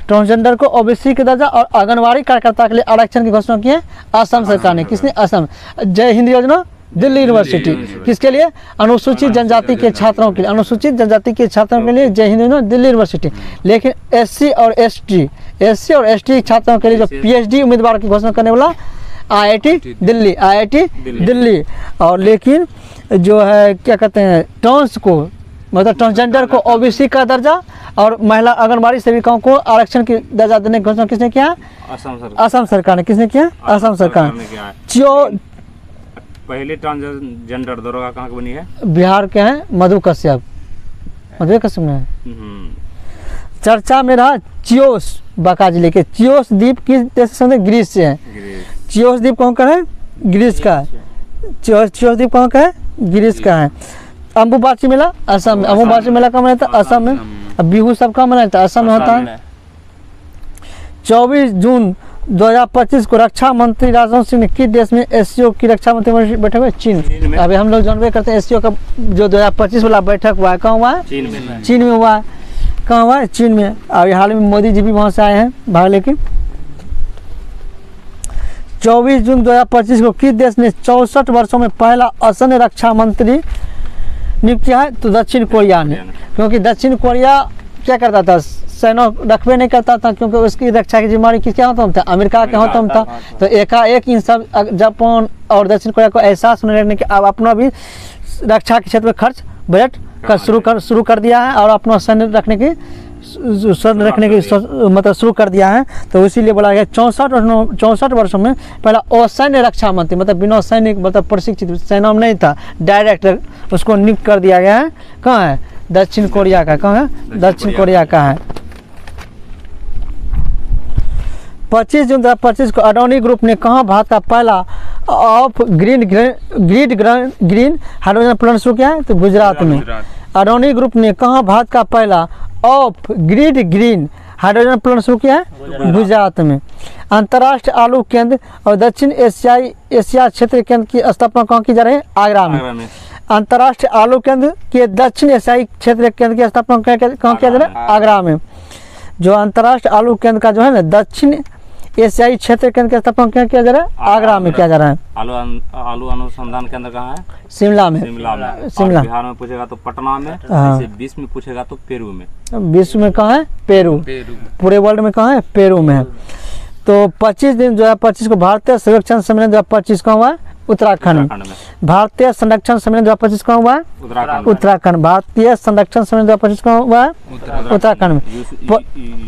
ट्रांसजेंडर को OBC का दर्जा और आंगनबाड़ी कार्यकर्ता के लिए आरक्षण की घोषणा की है असम सरकार ने। किसने? असम। जय हिंद योजना दिल्ली यूनिवर्सिटी किसके लिए? अनुसूचित जनजाति के छात्रों के लिए, अनुसूचित जनजाति के छात्रों के लिए जय हिंद यूनिवर्सिटी दिल्ली यूनिवर्सिटी। लेकिन एससी और एसटी छात्रों के लिए जो पीएचडी उम्मीदवार की घोषणा करने वाला आईआईटी दिल्ली। और लेकिन जो है क्या कहते हैं ट्रांस को मतलब ट्रांसजेंडर को ओबीसी का दर्जा और महिला आंगनबाड़ी सेविकाओं को आरक्षण की दर्जा देने की घोषणा किसने किया? असम सरकार ने। किसने किया? असम सरकार ने। पहले ट्रांसजेंडर दरोगा कहाँ की बनी है? बिहार के हैं मधु कश्यप में। चर्चा में रहा चियोस, बांका जिले के चियोस द्वीप किस देश से? ग्रीस से है। चियोस द्वीप कौन का है? ग्रीस का है। चियोस द्वीप कौन का है? ग्रीस का है। अम्बुबाची मेला असम में। अम्बुबाची मेला कहाँ मनाता है? असम में। अब बिहू सब कहाँ मनाता है? असम में होता है। 24 जून 2025 को रक्षा मंत्री राजनाथ सिंह ने किस देश में एससीओ की रक्षा मंत्री बैठक हुए? चीन। अभी हम लोग जानवे करते हैं एससीओ का जो 2025 वाला बैठक हुआ है कहाँ हुआ है? चीन में हुआ है। कहाँ हुआ है? चीन में। अभी हाल में मोदी जी भी वहाँ से आए हैं भाग लेके। 24 जून 2025 को किस देश ने 64 वर्षों में पहला असम रक्षा मंत्री नियुक्त किया है? तो दक्षिण कोरिया ने। क्योंकि दक्षिण कोरिया क्या करता था? सैन्य रखबे नहीं करता था क्योंकि उसकी रक्षा की जिम्मेदारी किसके हाथों था? अमेरिका के हाथों था। तो एकाएक इन सब जापान और दक्षिण कोरिया को एहसास होने लगने के अब अपना भी रक्षा के क्षेत्र में खर्च बजट शुरू कर दिया है और अपना सैन्य रखने की मतलब शुरू कर दिया है। तो इसीलिए बोला गया 64 वर्षों में पहला असैन्य रक्षा मंत्री मतलब बिना सैनिक मतलब प्रशिक्षित सेना में नहीं था, डायरेक्ट उसको नियुक्त कर दिया गया है। कहाँ है? दक्षिण कोरिया का। कहाँ है? दक्षिण कोरिया का है। 25 जून 2025 को अडानी ग्रुप ने कहाँ भारत का पहला ऑफ ग्रीन हाइड्रोजन प्लांट शुरू किया है? तो गुजरात में। अडानी ग्रुप ने कहाँ भारत का पहला ऑफ ग्रीन हाइड्रोजन प्लांट शुरू किया है? गुजरात में। अंतर्राष्ट्रीय आलू केंद्र और दक्षिण एशिया क्षेत्र केंद्र की स्थापना कहाँ की जा रही है? आगरा में। अंतर्राष्ट्रीय आलू केंद्र के दक्षिण एशियाई क्षेत्र केंद्र की स्थापना कहाँ किया जा रहा है? आगरा में। जो अंतर्राष्ट्रीय आलू केंद्र का जो है ना दक्षिण एशियाई क्षेत्र केंद्र की स्थापना क्या किया जा रहा है? आगरा में किया जा रहा है। आलू अनुसंधान केंद्र कहाँ है? शिमला में। शिमला। बिहार में पूछेगा तो पटना में। जैसे 20 में पूछेगा तो पेरू में। 20 में कहाँ है? पेरू। पूरे वर्ल्ड में कहाँ है? पेरू में है। तो 25 दिन 2025 को भारतीय संरक्षण सम्मेलन 2025 कहाँ हुआ है? उत्तराखंड में। भारतीय संरक्षण सम्मेलन 2025 कहाँ हुआ है? उत्तराखंड। भारतीय संरक्षण सम्मेलन 2025 कहाँ हुआ है? उत्तराखंड में।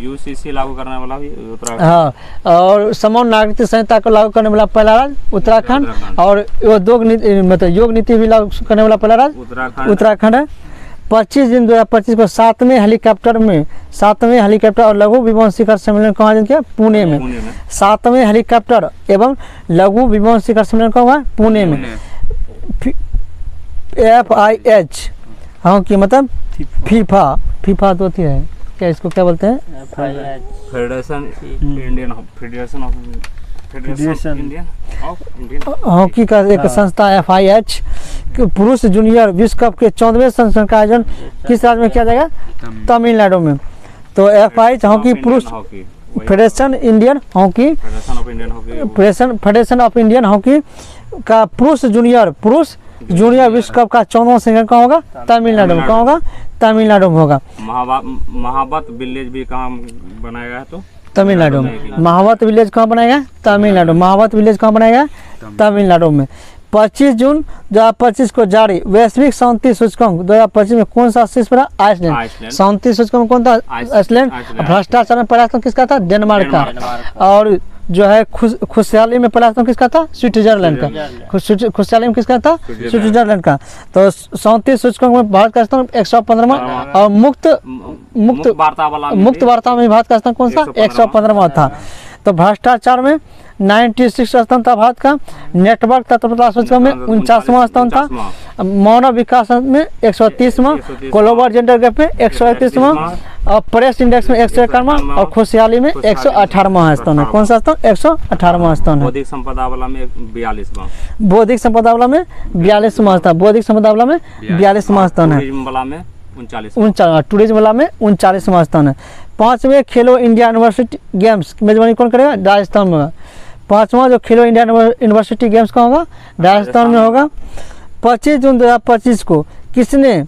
यूसीसी लागू करने वाला भी उत्तराखंड। हाँ, और समान नागरिक संहिता को लागू करने वाला पहला राज्य उत्तराखंड और योग नीति भी लागू करने वाला पहला राज्य उत्तराखंड है। 25 जून 2025 को 7वें हेलीकॉप्टर और लघु विमान शिखर सम्मेलन कहाँ आयोजित किया? पुणे में। 7वें हेलीकॉप्टर एवं लघु विमान शिखर सम्मेलन कहाँ हुआ? पुणे में। FIH हाँ की मतलब फीफा तो होती है क्या? इसको क्या बोलते हैं? हॉकी का एक संस्था FIH पुरुष जूनियर विश्व कप के 14वें संस्करण का आयोजन किस राज्य में किया जाएगा? तमिलनाडु में। तो FIH हॉकी पुरुष फेडरेशन ऑफ इंडियन हॉकी का पुरुष जूनियर विश्व कप का 14वां संस्करण कहाँ होगा? तमिलनाडु में। कहाँ होगा? तमिलनाडु में होगा। महावत विलेज भी कहाँ बनाया है? तो तमिलनाडु में। महावत विलेज कहाँ बनाएगा? तमिलनाडु। महावत विलेज कहाँ बनाएगा? तमिलनाडु में। 25 जून 2025 को जारी वैश्विक शांति सूचकांक 2025 में कौन सा शीर्ष पर? आइसलैंड। शांति सूचकांक कौन था? आइसलैंड। भ्रष्टाचार में पहला स्थान किसका था? डेनमार्क का। और जो है खुशहाली में पहला स्थान किसका था? स्विट्जरलैंड का। खुशहाली में किसका था? स्विट्जरलैंड का। तो शांति सूचकांक में भारत का स्थान 115वां और मुक्त वार्ता में भारत का स्थान कौन सा? 115वां था। तो भ्रष्टाचार में 96 स्थान था भारत का। नेटवर्क तत्परता सूचकांक में 49वां स्थान था। मानव विकास में 130वां। ग्लोबल जेंडर गैप में 131वां और प्रेस इंडेक्स में 151वां और खुशहाली में 118वां स्थान है। कौन सा स्थान? 118वां स्थान है। बौद्धिक संपदा वाला में 42वां। बौद्धिक संपदा वाला में 42वां स्थान। बौद्धिक संपदा वाला में 42वां स्थान है। टूरिज्म वाला में 39वां स्थान है। 5वें खेलो इंडिया यूनिवर्सिटी गेम्स की मेजबानी कौन करेगा? राजस्थान में। 5वां जो खेलो इंडिया यूनिवर्सिटी गेम्स का होगा राजस्थान में होगा। 25 जून 2025 को किसने,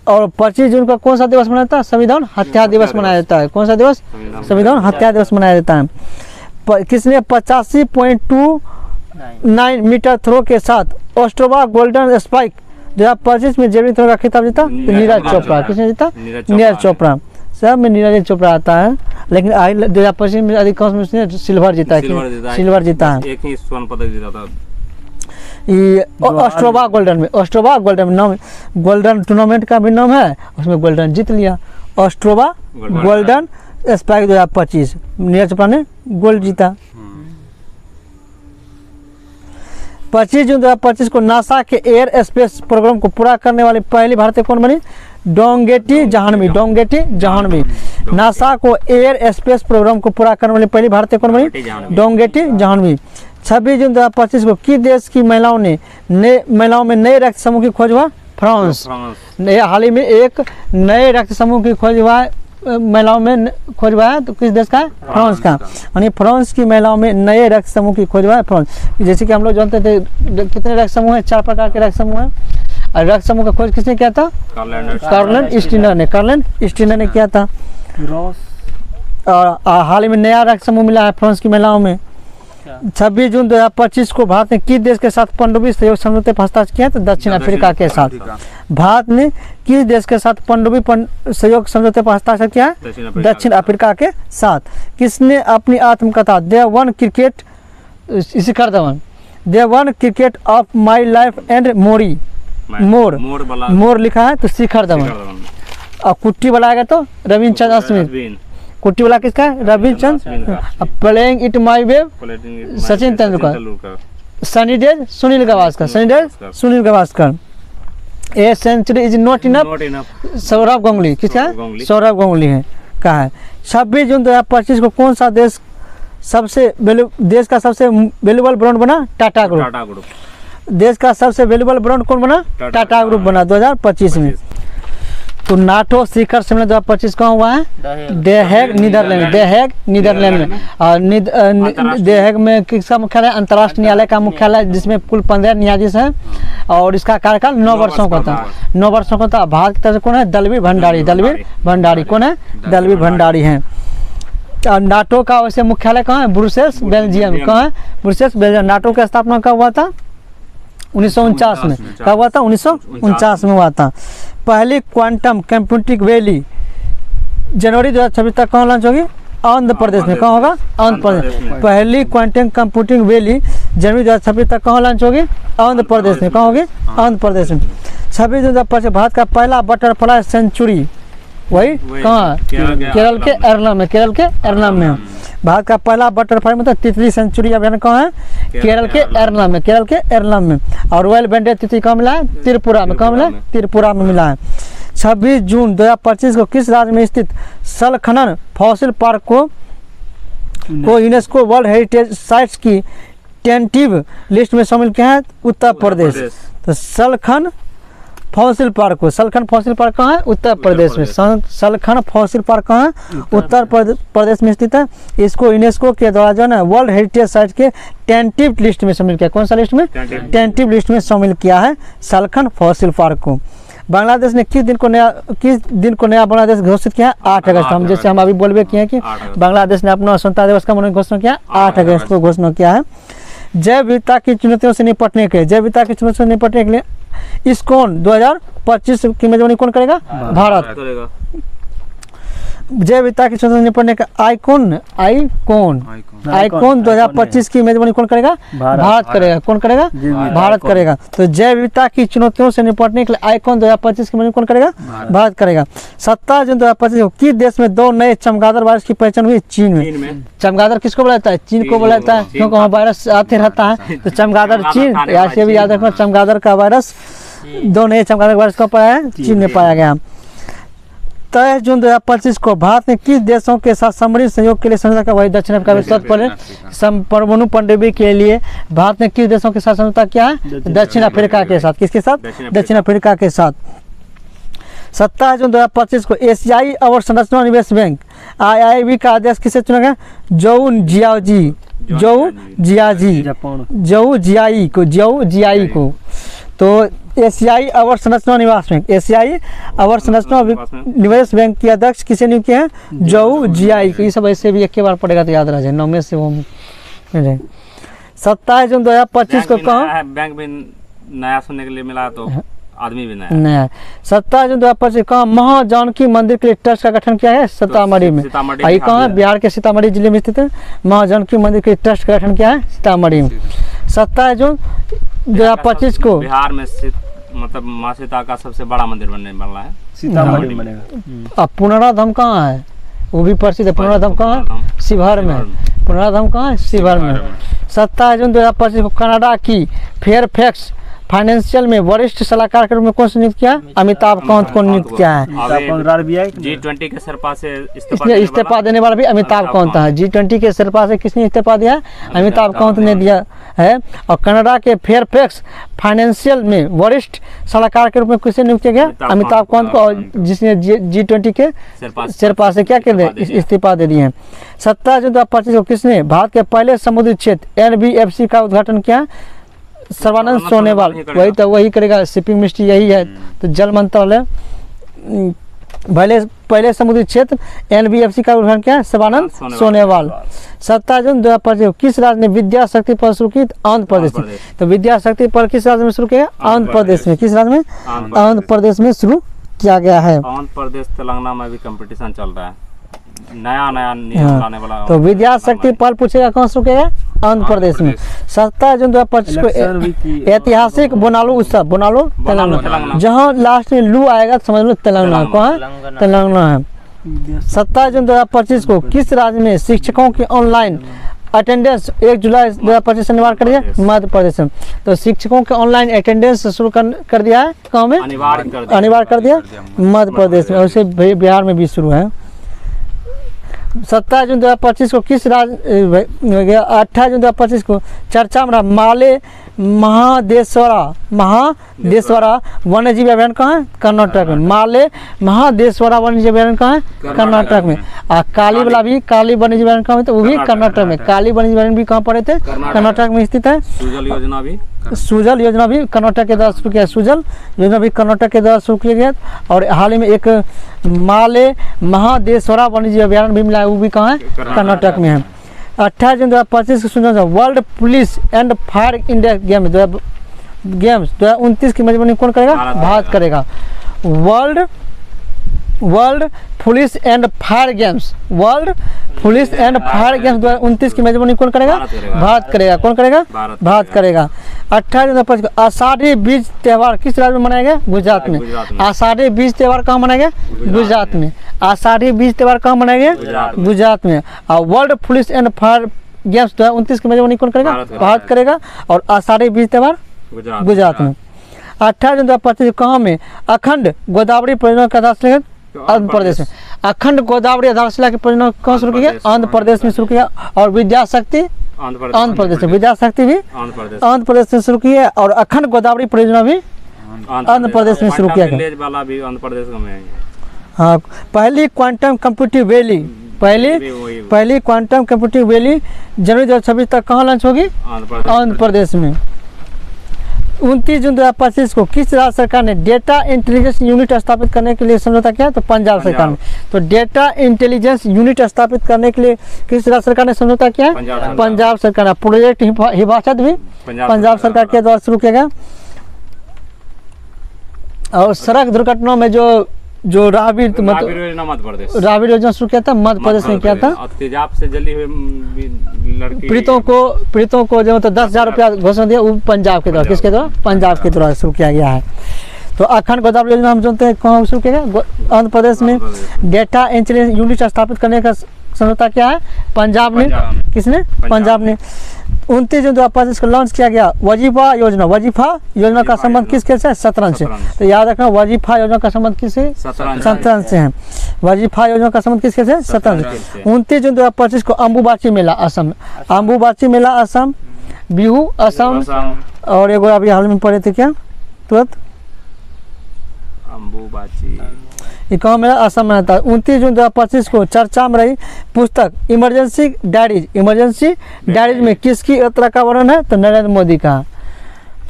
और 25 जून का कौन सा दिवस मनाया जाता है? संविधान हत्या दिवस मनाया जाता है। कौन सा दिवस? संविधान हत्या दिवस मनाया जाता है। किसने 85.29 मीटर थ्रो के साथ ऑस्ट्रोवा गोल्डन स्पाइक 2025 में जेवलिन थ्रो का खिताब जीता? नीरज चोपड़ा। किसने जीता? नीरज चोपड़ा। सब में नीरज चोपड़ा आता है, लेकिन 2025 में अधिकांश में उसने सिल्वर जीता है। सिल्वर जीता है। एक ही स्वर्ण पदक जीता था ये ऑस्ट्रोवा गोल्डन में, ऑस्ट्रोवा गोल्डन में नाम, गोल्डन टूर्नामेंट का भी नाम है, उसमें गोल्डन जीत लिया। ऑस्ट्रोवा गोल्डन स्पाइक 2025 नीरज चोपड़ा ने गोल्ड जीता। 25 जून 2025 को नासा के एयर स्पेस प्रोग्राम को पूरा करने वाली पहली भारतीय कौन बनी? डोंगेटी जाह्नवी। डोंगेटी जाह्नवी। नासा को एयर स्पेस प्रोग्राम को पूरा करने वाली पहली भारतीय कौन बनी? डोंगेटी जाह्नवी। 26 जून 2025 को किस देश की महिलाओं में नए रक्त समूह की खोज हुआ? फ्रांस। हाल ही में एक नए रक्त समूह की खोज हुआ है, महिलाओं में खोज हुआ है, तो किस देश का है? फ्रांस का। यानी फ्रांस की महिलाओं में नए रक्त समूह की खोज हुआ है फ्रांस। जैसे कि हम लोग जानते थे कितने रक्त समूह है? 4 प्रकार के रक्त समूह है। और रक्त समूह का खोज किसने किया था? कार्लन स्टीनर ने। कार्लन स्टीनर ने किया था। और हाल ही में नया रक्त समूह मिला है फ्रांस की महिलाओं में। 26 जून 2025 को भारत ने किस देश के साथ पनडुब्बी सहयोग समझौते पर हस्ताक्षर किया? तो दक्षिण अफ्रीका के साथ। भारत ने किस देश के साथ पनडुब्बी सहयोग समझौते पर हस्ताक्षर किया है? दक्षिण अफ्रीका के साथ। किसने अपनी आत्मकथा the one cricket, Shikhar Dhawan, the one cricket of my life and more लिखा है? तो शिखर धवन। और कुट्टी बनाया गया तो रविचंद्र अश्विन। कुट्टी वाला किसका है? Ravichandra. Playing it my way Sachin Tendulkar. Sunny days Sunil Gavaskar. Sunny days Sunil Gavaskar. A century is not enough Sourav Ganguly. किसका है? सौरभ गांगुली है का है। 26 जून 2025 को कौन सा देश का सबसे वैल्यूबल ब्रांड बना? टाटा ग्रुप। देश का सबसे वैल्यूबल ब्रांड कौन बना? टाटा ग्रुप बना 2025 में। तो नाटो शिखर सम्मेलन 2025 कहाँ हुआ है? The Hague Netherlands. The Hague Netherlands में। और द हेग में किसका मुख्यालय? अंतर्राष्ट्रीय न्यायालय का मुख्यालय, जिसमें कुल 15 न्यायाधीश हैं और इसका कार्यकाल 9 वर्षों का था। 9 वर्षों का था। भारत की तरफ से कौन है? दलवीर भंडारी। दलवीर भंडारी कौन है? दलवीर भंडारी हैं। नाटो का वैसे मुख्यालय कहाँ है? Brussels Belgium. कहाँ है? Brussels Belgium. नाटो की स्थापना कब हुआ था? 1949 में। कब हुआ था? 1949 में हुआ था। पहली क्वांटम कंप्यूटिंग वैली जनवरी 2026 तक कहाँ लॉन्च होगी? आंध्र प्रदेश में। कहाँ होगा? आंध्र प्रदेश। पहली क्वांटम कंप्यूटिंग वैली जनवरी 2026 तक कहाँ लॉन्च होगी? आंध्र प्रदेश में। कहाँ होगी? आंध्र प्रदेश में। 26 जून 2025 भारत का पहला बटरफ्लाई सेंचुरी वही कहाँ? केरल के एर्नाम में। केरल के एर्नाम में भारत का पहला बटरफ्लाई मतलब तितली सेंचुरी अभियान कहाँ है? केरल के एर्नाम में। केरल के एर्नाम में। और रॉयल बैंडेड तितली कहाँ मिला है? त्रिपुरा में। कहाँ मिला है? त्रिपुरा में मिला है। 26 जून 2025 को किस राज्य में स्थित सलखनन फॉसिल पार्क को यूनेस्को वर्ल्ड हेरिटेज साइट्स की टेंटिव लिस्ट में शामिल किया है? उत्तर प्रदेश। तो सलखन फॉसिल पार्क कहाँ है? उत्तर प्रदेश में। सलखन फॉसिल पार्क कहाँ है? उत्तर प्रदेश में स्थित है। इसको यूनेस्को के द्वारा जो है वर्ल्ड हेरिटेज साइट के टेंटिव लिस्ट में शामिल किया। कौन सा लिस्ट में? टेंटिव लिस्ट में शामिल किया है सलखन फॉसिल पार्क को। बांग्लादेश ने किस दिन को नया बांग्लादेश घोषित किया? 8 अगस्त। हम जैसे हम अभी बोलबे किए कि बांग्लादेश ने अपना स्वतंत्रता दिवस का घोषणा किया 8 अगस्त को घोषणा किया है। जैव विविधता की चुनौतियों से निपटने के लिए इस्कॉन 2025 की मेजबानी कौन करेगा? भारत। जैव विविधता की चुनौतियों से निपटने का आईकॉन 2025 की मेजबानी कौन करेगा? भारत करेगा। कौन करेगा? भारत करेगा। तो जैव विविधता की चुनौतियों से निपटने के लिए आईकॉन 2025 की मेजबानी कौन करेगा? भारत करेगा। 27 जून 2025 को किस देश में 2 नए चमगादड़ वायरस की पहचान हुई? चीन में। चमगादड़ किसको बुलाता है? चीन को बुलाता है, क्योंकि वहाँ वायरस आते रहता है। तो चमगादड़ चीन, ऐसे भी याद रखना चमगादड़ का वायरस, 2 नए चमगादड़ वायरस को पाया है? चीन में पाया गया। 23 जून 2025 को भारत ने किस देशों के साथ समृद्ध सहयोग के लिए समझौता किया? वही दक्षिण अफ्रीका के साथ। परमाणु पनडुब्बी के लिए भारत ने किस देशों के साथ समझौता किया है? दक्षिण अफ्रीका के साथ। किसके साथ? दक्षिण अफ्रीका के साथ। 27 जून 2025 को एशियाई अवसंरचना निवेश बैंक IIB का अध्यक्ष किसे चुना गया? जऊ जियाजी, जऊ जियाजी, जापान जऊ जियाई को। तो एशियाई अवसंरचना निवेश बैंक, एशियाई अवसंरचना निवेश बैंक के अध्यक्ष किसे नियुक्त किए हैं? जऊ जियाई को। ये सब ऐसे भी एक के बार पड़ेगा तो याद रह जाए, 9 में से वो मिल जाए। 27 जून 2025 को कहाँ? बैंक भी नया सुनने के लिए मिला तो आदमी भी नया। 27 जून 2025 कहाँ महाजानकी मंदिर के लिए ट्रस्ट का गठन किया है? सीतामढ़ी में। आई कहाँ? बिहार के सीतामढ़ी जिले में स्थित है। महाजानकी मंदिर के लिए ट्रस्ट का गठन किया है सीतामढ़ी में। 27 जून 2025 को बिहार में मतलब माँ सीता का सबसे बड़ा मंदिर बनने वाला है, सीतामढ़ी में बनेगा। अब पुनरा धाम कहाँ है? वो भी प्रसिद्ध है। पुनरा धाम कहाँ है? शिवहर में। पुनरा धाम कहाँ है? शिवहर में। 27 जून 2025 को कनाडा की फेयरफैक्स फाइनेंशियल में वरिष्ठ सलाहकार के रूप में कौन से नियुक्त किया? अमिताभ कांत को नियुक्त किया है। G20 के सरपा से इसमें इस्तीफा देने वाला भी अमिताभ कांत है। G20 के सरपा से किसने इस्तीफा दिया? अमिताभ कांत ने दिया है। और कनाडा के फेयरफैक्स फाइनेंशियल में वरिष्ठ सलाहकार के रूप में किसे नियुक्त किया गया? अमिताभ कांत को। और जिसने G20 के सरपा से क्या कर दिया? इस्तीफा दे दिए हैं। 27 जून 2025 को किसने भारत के पहले समुद्री क्षेत्र NBFC का उद्घाटन किया? सर्बानंद सोनोवाल। वही करेगा, शिपिंग मिनिस्ट्री यही है। तो जल मंत्रालय पहले समुद्री क्षेत्र NBFC का उद्घाटन किया? सर्बानंद सोनोवाल। 27 जून 2025 किस राज्य ने विद्या शक्ति पर शुरू की? आंध्र प्रदेश में। तो विद्या शक्ति पर किस राज्य में शुरू किया? आंध्र प्रदेश में। किस राज्य में? आंध्र प्रदेश में शुरू किया गया है। आंध्र प्रदेश तेलंगाना में भी कंपटीशन चल रहा है, नया नियम लाने वाला। तो विद्या शक्ति पर पूछेगा कौन शुरू किया? आंध्र प्रदेश में। 27 जून 2025 को ऐतिहासिक बोनालू उत्सव, बोनालू तेलंगाना, जहाँ लास्ट में लू आएगा समझ लो तेलंगाना। कहाँ? तेलंगाना है। 27 जून 2025 को किस राज्य में शिक्षकों की ऑनलाइन अटेंडेंस 1 जुलाई 2025 से अनिवार्य कर दिया? मध्य प्रदेश में। तो शिक्षकों के ऑनलाइन अटेंडेंस शुरू कर दिया है कहाँ में? अनिवार्य कर दिया मध्य प्रदेश में। वैसे बिहार में भी शुरू है। 27 जून 2025 को किस राज्य 28 जून 2025 को चर्चा में रहा माले महादेश्वरा वन्यजीव अभयारण्य कहाँ है? कर्नाटक में। माले महादेश्वरा वन्यजीव अभयारण्य कहाँ है? कर्नाटक में। और काली वन्यजीव अभयारण्य कहाँ है? तो वो भी कर्नाटक में। काली वन्यजीव अभयारण्य भी कहाँ पड़े थे? कर्नाटक में स्थित है। सुजल योजना भी कर्नाटक के द्वारा शुरू किया। सुजल योजना भी कर्नाटक के द्वारा शुरू किया गया। और हाल ही में एक माले महादेश्वरा वन्यजीव अभयारण्य भी मिला है, वो भी कहाँ है? कर्नाटक में है। 28 जून 2025 को सुना world police and fire India games 2029 की मेजबानी कौन करेगा? भारत करेगा। World police and fire games 2029 की मेजबानी कौन करेगा? भारत करेगा। कौन करेगा? भारत करेगा। 28 जून 2025 को आषाढ़ी बीज त्यौहार किस राज्य में मनाया गया? गुजरात में। आषाढ़ी बीज त्यौहार कहाँ मनाया गया? गुजरात में। आषाढ़ी बीज त्यौहार कहाँ मनाया गया? गुजरात में। और world police and fire games 2029 की मेजबानी कौन करेगा? भारत करेगा। और आषाढ़ी बीज त्यौहार गुजरात में। 28 जून 2025 कहाँ में अखंड गोदावरी परियोजना का आधारशिला? आंध्र प्रदेश में। अखंड गोदावरी आधारशिला की परियोजना कहाँ शुरू किया? आंध्र प्रदेश में शुरू किया। और विद्या शक्ति आंध्र प्रदेश में। विद्या शक्ति भी आंध्र प्रदेश में शुरू की है। और अखंड गोदावरी परियोजना भी आंध्र प्रदेश में शुरू किया गया। हाँ, पहली क्वांटम कंप्यूटिंग वैली पहली क्वांटम कंप्यूटिंग वैली जनवरी 2026 तक कहाँ लॉन्च होगी? आंध्र प्रदेश में। 29 जून 2025 को किस राज्य सरकार ने डेटा इंटेलिजेंस यूनिट स्थापित करने के लिए समझौता किया? तो पंजाब सरकार ने। तो डेटा इंटेलिजेंस यूनिट स्थापित करने के लिए किस राज्य सरकार ने समझौता किया? पंजाब सरकार ने। प्रोजेक्ट हिफाजत भी पंजाब सरकार के द्वारा शुरू किया गया। और सड़क दुर्घटनाओं में जो राहगीर योजना शुरू किया था मध्य प्रदेश में किया था। तेजाब से जली हुई लड़की पीड़ितों को जो मतलब 10,000 रुपया घोषणा दिया, वो पंजाब के द्वारा। किसके द्वारा? पंजाब के द्वारा शुरू किया गया है। तो अखंड गोदावरी योजना हम जानते हैं कहाँ शुरू किया गया? आंध्र प्रदेश में। डेटा इंटेलिजेंस यूनिट स्थापित करने का समझौता क्या है? पंजाब ने। किसने? पंजाब ने। 29 जून 2025 को लॉन्च किया गया वजीफा योजना का संबंध किसके से? शतरंज से। तो याद रखना वजीफा योजना का संबंध किससे? शतरंज से है। वजीफा योजना का संबंध किसके से? शतरंज। 29 जून 2025 को अम्बुबाची मेला असम बिहू असम। और एगो अभी हाल में पढ़े थे क्या तुरंत? अंबुबाची ये कहाँ में असम में था। 29 जून 2025 को चर्चा में रही पुस्तक इमरजेंसी डायरीज में किसकी यात्रा का वर्णन है? तो नरेंद्र मोदी का।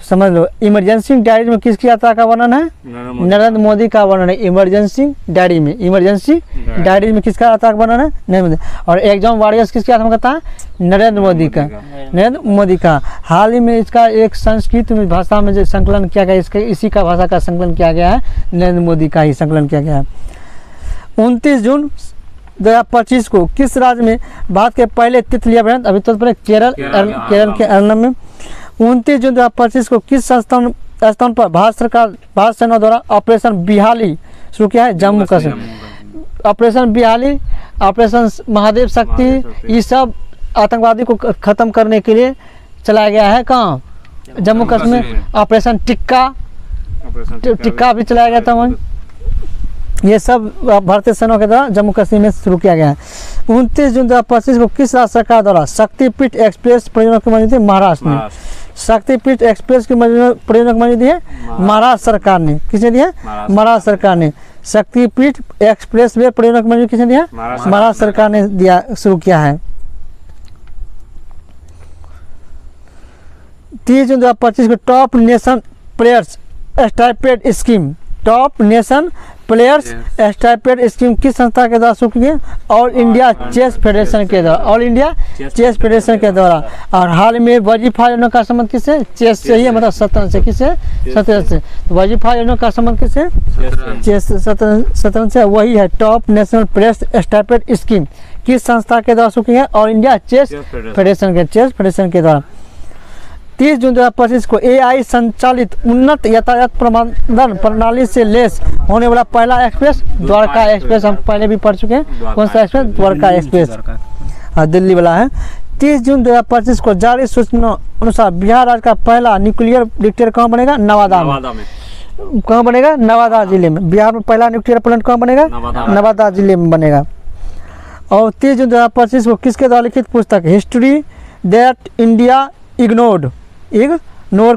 समझ लो, इमरजेंसी डायरी में किसकी यात्रा का वर्णन है? नरेंद्र मोदी का वर्णन है। इमरजेंसी डायरी में किसका यात्रा का वर्णन है? नरेंद्र मोदी। और एग्जाम वॉरियर्स किसकी यात्रा करता है? नरेंद्र मोदी का। हाल ही में इसका एक संस्कृत में भाषा में जो संकलन किया गया, इसका इसी का भाषा का संकलन किया गया है, नरेंद्र मोदी का ही संकलन किया गया है। 29 जून 2025 को किस राज्य में भारत के पहले तितली अभ्यारण्य? अभी तो केरल के एर्नाकुलम में। 29 जून 2025 को किस स्थान पर भारत सेना द्वारा ऑपरेशन बिहाली शुरू किया है? जम्मू कश्मीर। ऑपरेशन बिहाली, ऑपरेशन महादेव शक्ति, ये सब आतंकवादी को खत्म करने के लिए चलाया गया है। कहाँ? जम्मू कश्मीर। ऑपरेशन टिक्का भी चलाया गया था वहाँ। ये सब भारतीय सेना के द्वारा जम्मू कश्मीर में शुरू किया गया है। 29 जून 2025 को किस राज्य सरकार द्वारा शक्तिपीठ एक्सप्रेस परियोजना की मंजूरी दी? महाराष्ट्र में। शक्तिपीठ एक्सप्रेस की परियोजना की मंजूरी दी है महाराष्ट्र सरकार ने। किसने दी है? महाराष्ट्र सरकार ने। शक्तिपीठ एक्सप्रेस वे परियोजना की मंजूरी किसने दिया? महाराष्ट्र सरकार ने दिया, शुरू किया है। 30 जून 2025 को top nation players stipend scheme किस संस्था के द्वारा शुरू की गई? ऑल इंडिया चेस फेडरेशन के द्वारा। और हाल में वजीफा योजना का संबंध किससे? चेस से ही है, मतलब शतरंज से। किससे? शतरंज से। तो वजीफा योजना का संबंध किससे? चेस शतरंज से। वही है top national players stipend scheme किस संस्था के द्वारा शुरू की है? ऑल इंडिया चेस फेडरेशन के द्वारा। 30 जून 2025 को AI संचालित उन्नत यातायात प्रबंधन प्रणाली से लेस होने वाला पहला एक्सप्रेस द्वारका एक्सप्रेस। हम पहले भी पढ़ चुके हैं। कौन सा एक्सप्रेस? द्वारका एक्सप्रेस। दिल्ली वाला है। 30 जून 2025 को जारी सूचना अनुसार बिहार राज्य का पहला न्यूक्लियर रिएक्टर कहाँ बनेगा? नवादा में। कहाँ बनेगा? नवादा जिले में। बिहार में पहला न्यूक्लियर प्लांट कहाँ बनेगा? नवादा जिले में बनेगा। और 30 जून 2025 को किसके द्वारा लिखित पुस्तक हिस्ट्री दैट इंडिया इग्नोर्ड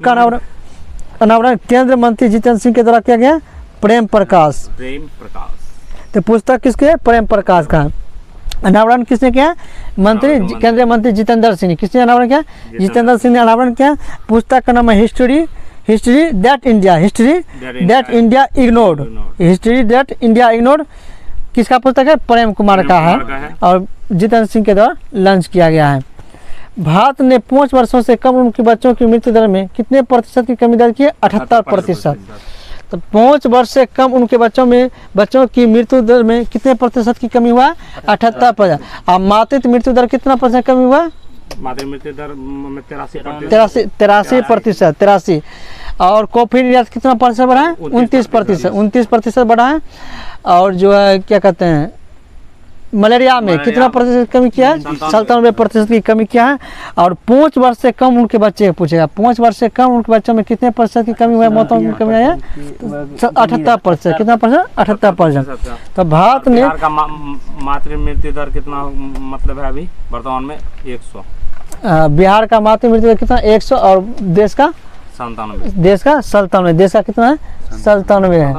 का अनावरण केंद्रीय मंत्री जितेंद्र सिंह के द्वारा किया गया? प्रेम प्रकाश। तो पुस्तक किसके? प्रेम प्रकाश का। अनावरण किसने किया? केंद्रीय मंत्री जितेंद्र सिंह। किसने अनावरण किया? जितेंद्र सिंह ने अनावरण किया। पुस्तक का नाम है हिस्ट्री दैट इंडिया इग्नोर्ड। किसका पुस्तक है? प्रेम कुमार का है और जितेंद्र सिंह के द्वारा लॉन्च किया गया है। भारत ने 5 वर्षों से कम उम्र के बच्चों की मृत्यु दर में कितने प्रतिशत की कमी दर्ज की है? 78%। तो 5 वर्ष से कम उम्र के बच्चों की मृत्यु दर में कितने प्रतिशत की कमी हुआ? 78%। और मातृत्व मृत्यु दर कितना प्रतिशत कमी हुआ? मातृ मृत्यु दर 83%। और कॉफी निर्यात कितना प्रतिशत बढ़ा है? 29% बढ़ा है। और जो है क्या कहते हैं, मलेरिया में कितना प्रतिशत कमी किया है? 97% की कमी किया है। और 5 वर्ष से कम उनके बच्चे पूछेगा, 5 वर्ष से कम उनके बच्चों में कितने प्रतिशत की कमी हुई है? मौतों की कमी आई है 78%। कितना प्रतिशत? 78%। तो भारत ने मातृ मृत्यु दर कितना मतलब है अभी वर्तमान में? 100। बिहार का मातृ मृत्यु दर कितना? 100। और देश का 97। देश का 97। देश का कितना है? 97 है।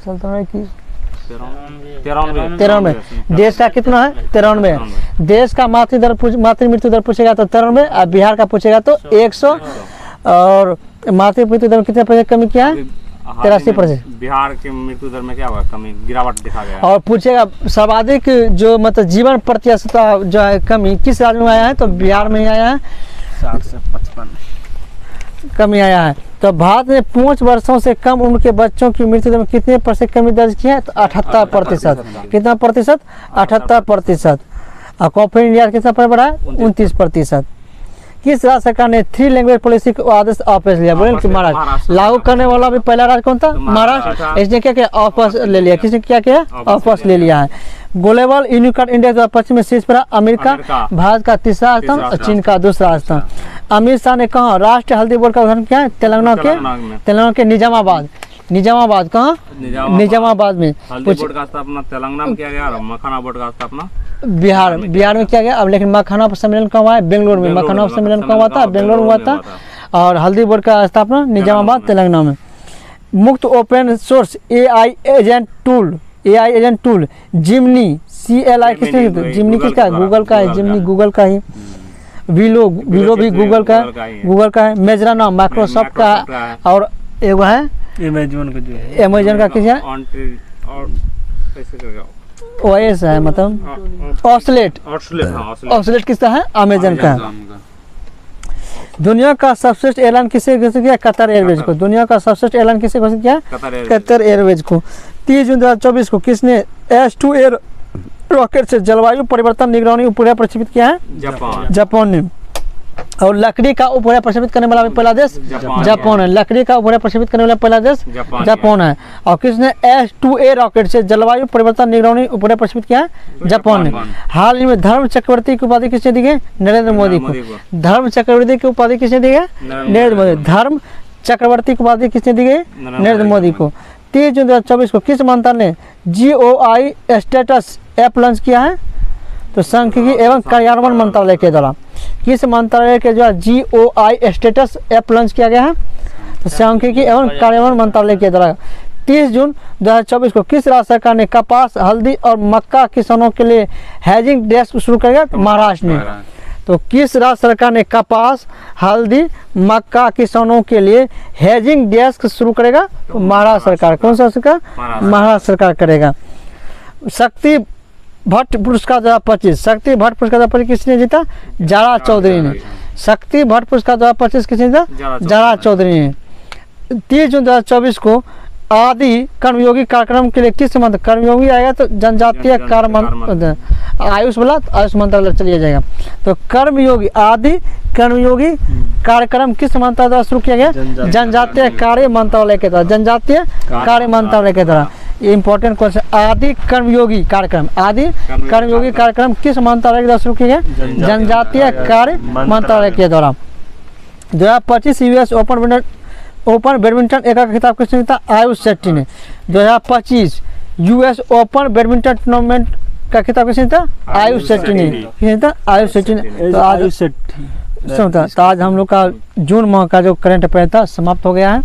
97 की 93। देश का कितना है? 93। देश का मातृ मृत्यु दर पूछेगा तो 93 और बिहार का पूछेगा तो 100। और मातृ मृत्यु दर में कितने प्रतिशत कमी किया है? 83%। बिहार की मृत्यु दर में क्या हुआ? कमी, गिरावट दिखा गया। और पूछेगा सर्वाधिक जो मतलब जीवन प्रत्याशिता जो है कमी किस राज्य में आया है? तो बिहार में ही आया है, 60 से 55 कमी आया है। तो भारत ने 5 वर्षों से कम उम्र के बच्चों की मृत्यु दर में कितने प्रतिशत कमी दर्ज की है? तो 78%। कितना प्रतिशत? 78%। और कॉफी इंडिया कितना पर बढ़ा है? 29%। किस राज्य सरकार ने 3 लैंग्वेज पॉलिसी को आदेश वापस लिया? बोले कि महाराष्ट्र। लागू करने वाला भी पहला राज्य कौन था? महाराष्ट्र। इसने क्या किया? वापस ले लिया। किसने क्या किया? वापस ले लिया है। ग्लोबल यूनिकॉर्न इंडेक्स पश्चिमी शीर्ष पर अमेरिका, भारत का तीसरा स्थान और चीन का दूसरा स्थान। अमित शाह ने कहा राष्ट्रीय हल्दी बोर्ड का उदाहरण क्या है? तेलंगाना के निजामाबाद कहाँ? निजामाबाद में। हल्दी बोर्ड का स्थापना तेलंगाना में किया गया और मखाना बोर्ड का स्थापना बिहार में किया गया। अब लेकिन मखाना सम्मेलन कहाँ हुआ है? बेंगलोर में। मखाना सम्मेलन कहाँ हुआ था? बेंगलोर में हुआ था। और हल्दी बोर्ड का स्थापना निजामाबाद तेलंगाना में। मुक्त open source AI agent tool Gemini CLI किसने, जिमनी किसका है, गूगल का है, जिमनी गूगल का ही, विलो भी गूगल का है, मेजराना माइक्रोसॉफ्ट का है, और एक है अमेज़न का जो है, अमेजन का किसी है, कैसे करेगा OS है, मतलब ऑसलेट किसका है, अमेजन का है। दुनिया का सर्वश्रेष्ठ एयरलाइन किसे घोषित किया, कतर एयरवेज को। दुनिया का सर्वश्रेष्ठ एयरलाइन किसे घोषित किया, कतर एयरवेज को। 30 जून 2024 को किसने S2 एयर रॉकेट से जलवायु परिवर्तन निगरानी उपग्रह प्रक्षेपित किया है, जापान ने। और लकड़ी का उपग्रह प्रक्षेपित करने वाला पहला देश जापान है। लकड़ी का उपग्रह प्रक्षेपित करने वाला पहला देश जापान है। और किसने S2A रॉकेट से जलवायु परिवर्तन निगरानी उपग्रह प्रक्षेपित किया है, जापान ने। हाल ही में धर्म चक्रवर्ती की उपाधि किसने दी है, नरेंद्र मोदी को। धर्म चक्रवर्ती की उपाधि किसने दी है, नरेंद्र मोदी। धर्म चक्रवर्ती की उपाधि किसने दी है, नरेंद्र मोदी को। 30 जून 2024 को किस मंत्रालय ने GOI स्टेटस ऐप लॉन्च किया है, तो सांख्यिकी एवं कार्यान्वयन मंत्रालय के द्वारा। किस मंत्रालय के द्वारा GOI स्टेटस ऐप लॉन्च किया गया है, तो सांख्यिकी एवं कार्यान्वयन मंत्रालय के द्वारा। 30 जून 2024 को किस राज्य सरकार ने कपास, हल्दी और मक्का किसानों के लिए हेजिंग डेस्क शुरू किया, महाराष्ट्र ने। तो किस राज्य सरकार ने कपास, हल्दी, मक्का किसानों के लिए हेजिंग डेस्क शुरू करेगा, तो महाराष्ट्र सरकार। कौन सा सरकार, महाराष्ट्र सरकार करेगा। शक्ति भट्ट पुरस्कार 2025, शक्ति भट्ट पुरस्कार 2025 किसने जीता, जारा चौधरी ने। शक्ति भट्ट पुरस्कार 2025 किसने जीता, जारा चौधरी ने। 30 जून 2024 को आदि कर्मयोगी कार्यक्रम के लिए किस मंत्र, कर्मयोगी आएगा तो जनजातीय कार्य आयुष बोला, आयुष मंत्रालय चलिए जाएगा। तो कर्मयोगी, आदि कर्मयोगी कार्यक्रम किस मंत्रालय द्वारा शुरू किया गया, जनजातीय कार्य मंत्रालय के द्वारा। जनजातीय कार्य मंत्रालय के द्वारा। ये इंपॉर्टेंट क्वेश्चन, आदि कर्मयोगी कार्यक्रम, आदि कर्मयोगी कार्यक्रम किस मंत्रालय के द्वारा शुरू किया गया, जनजातीय कार्य मंत्रालय के द्वारा। 2025 US ओपन बैडमिंटन एकाक खिताब किसने जीता, आयुष शेट्टी ने। 2025 US ओपन बैडमिंटन टूर्नामेंट का खिताब किसने जीता, आयुष शेट्टी ने। किसने जीता, आयुष शेट्टी ने। तो आज हम लोग का जून माह का जो करंट अफेयर था समाप्त हो गया है।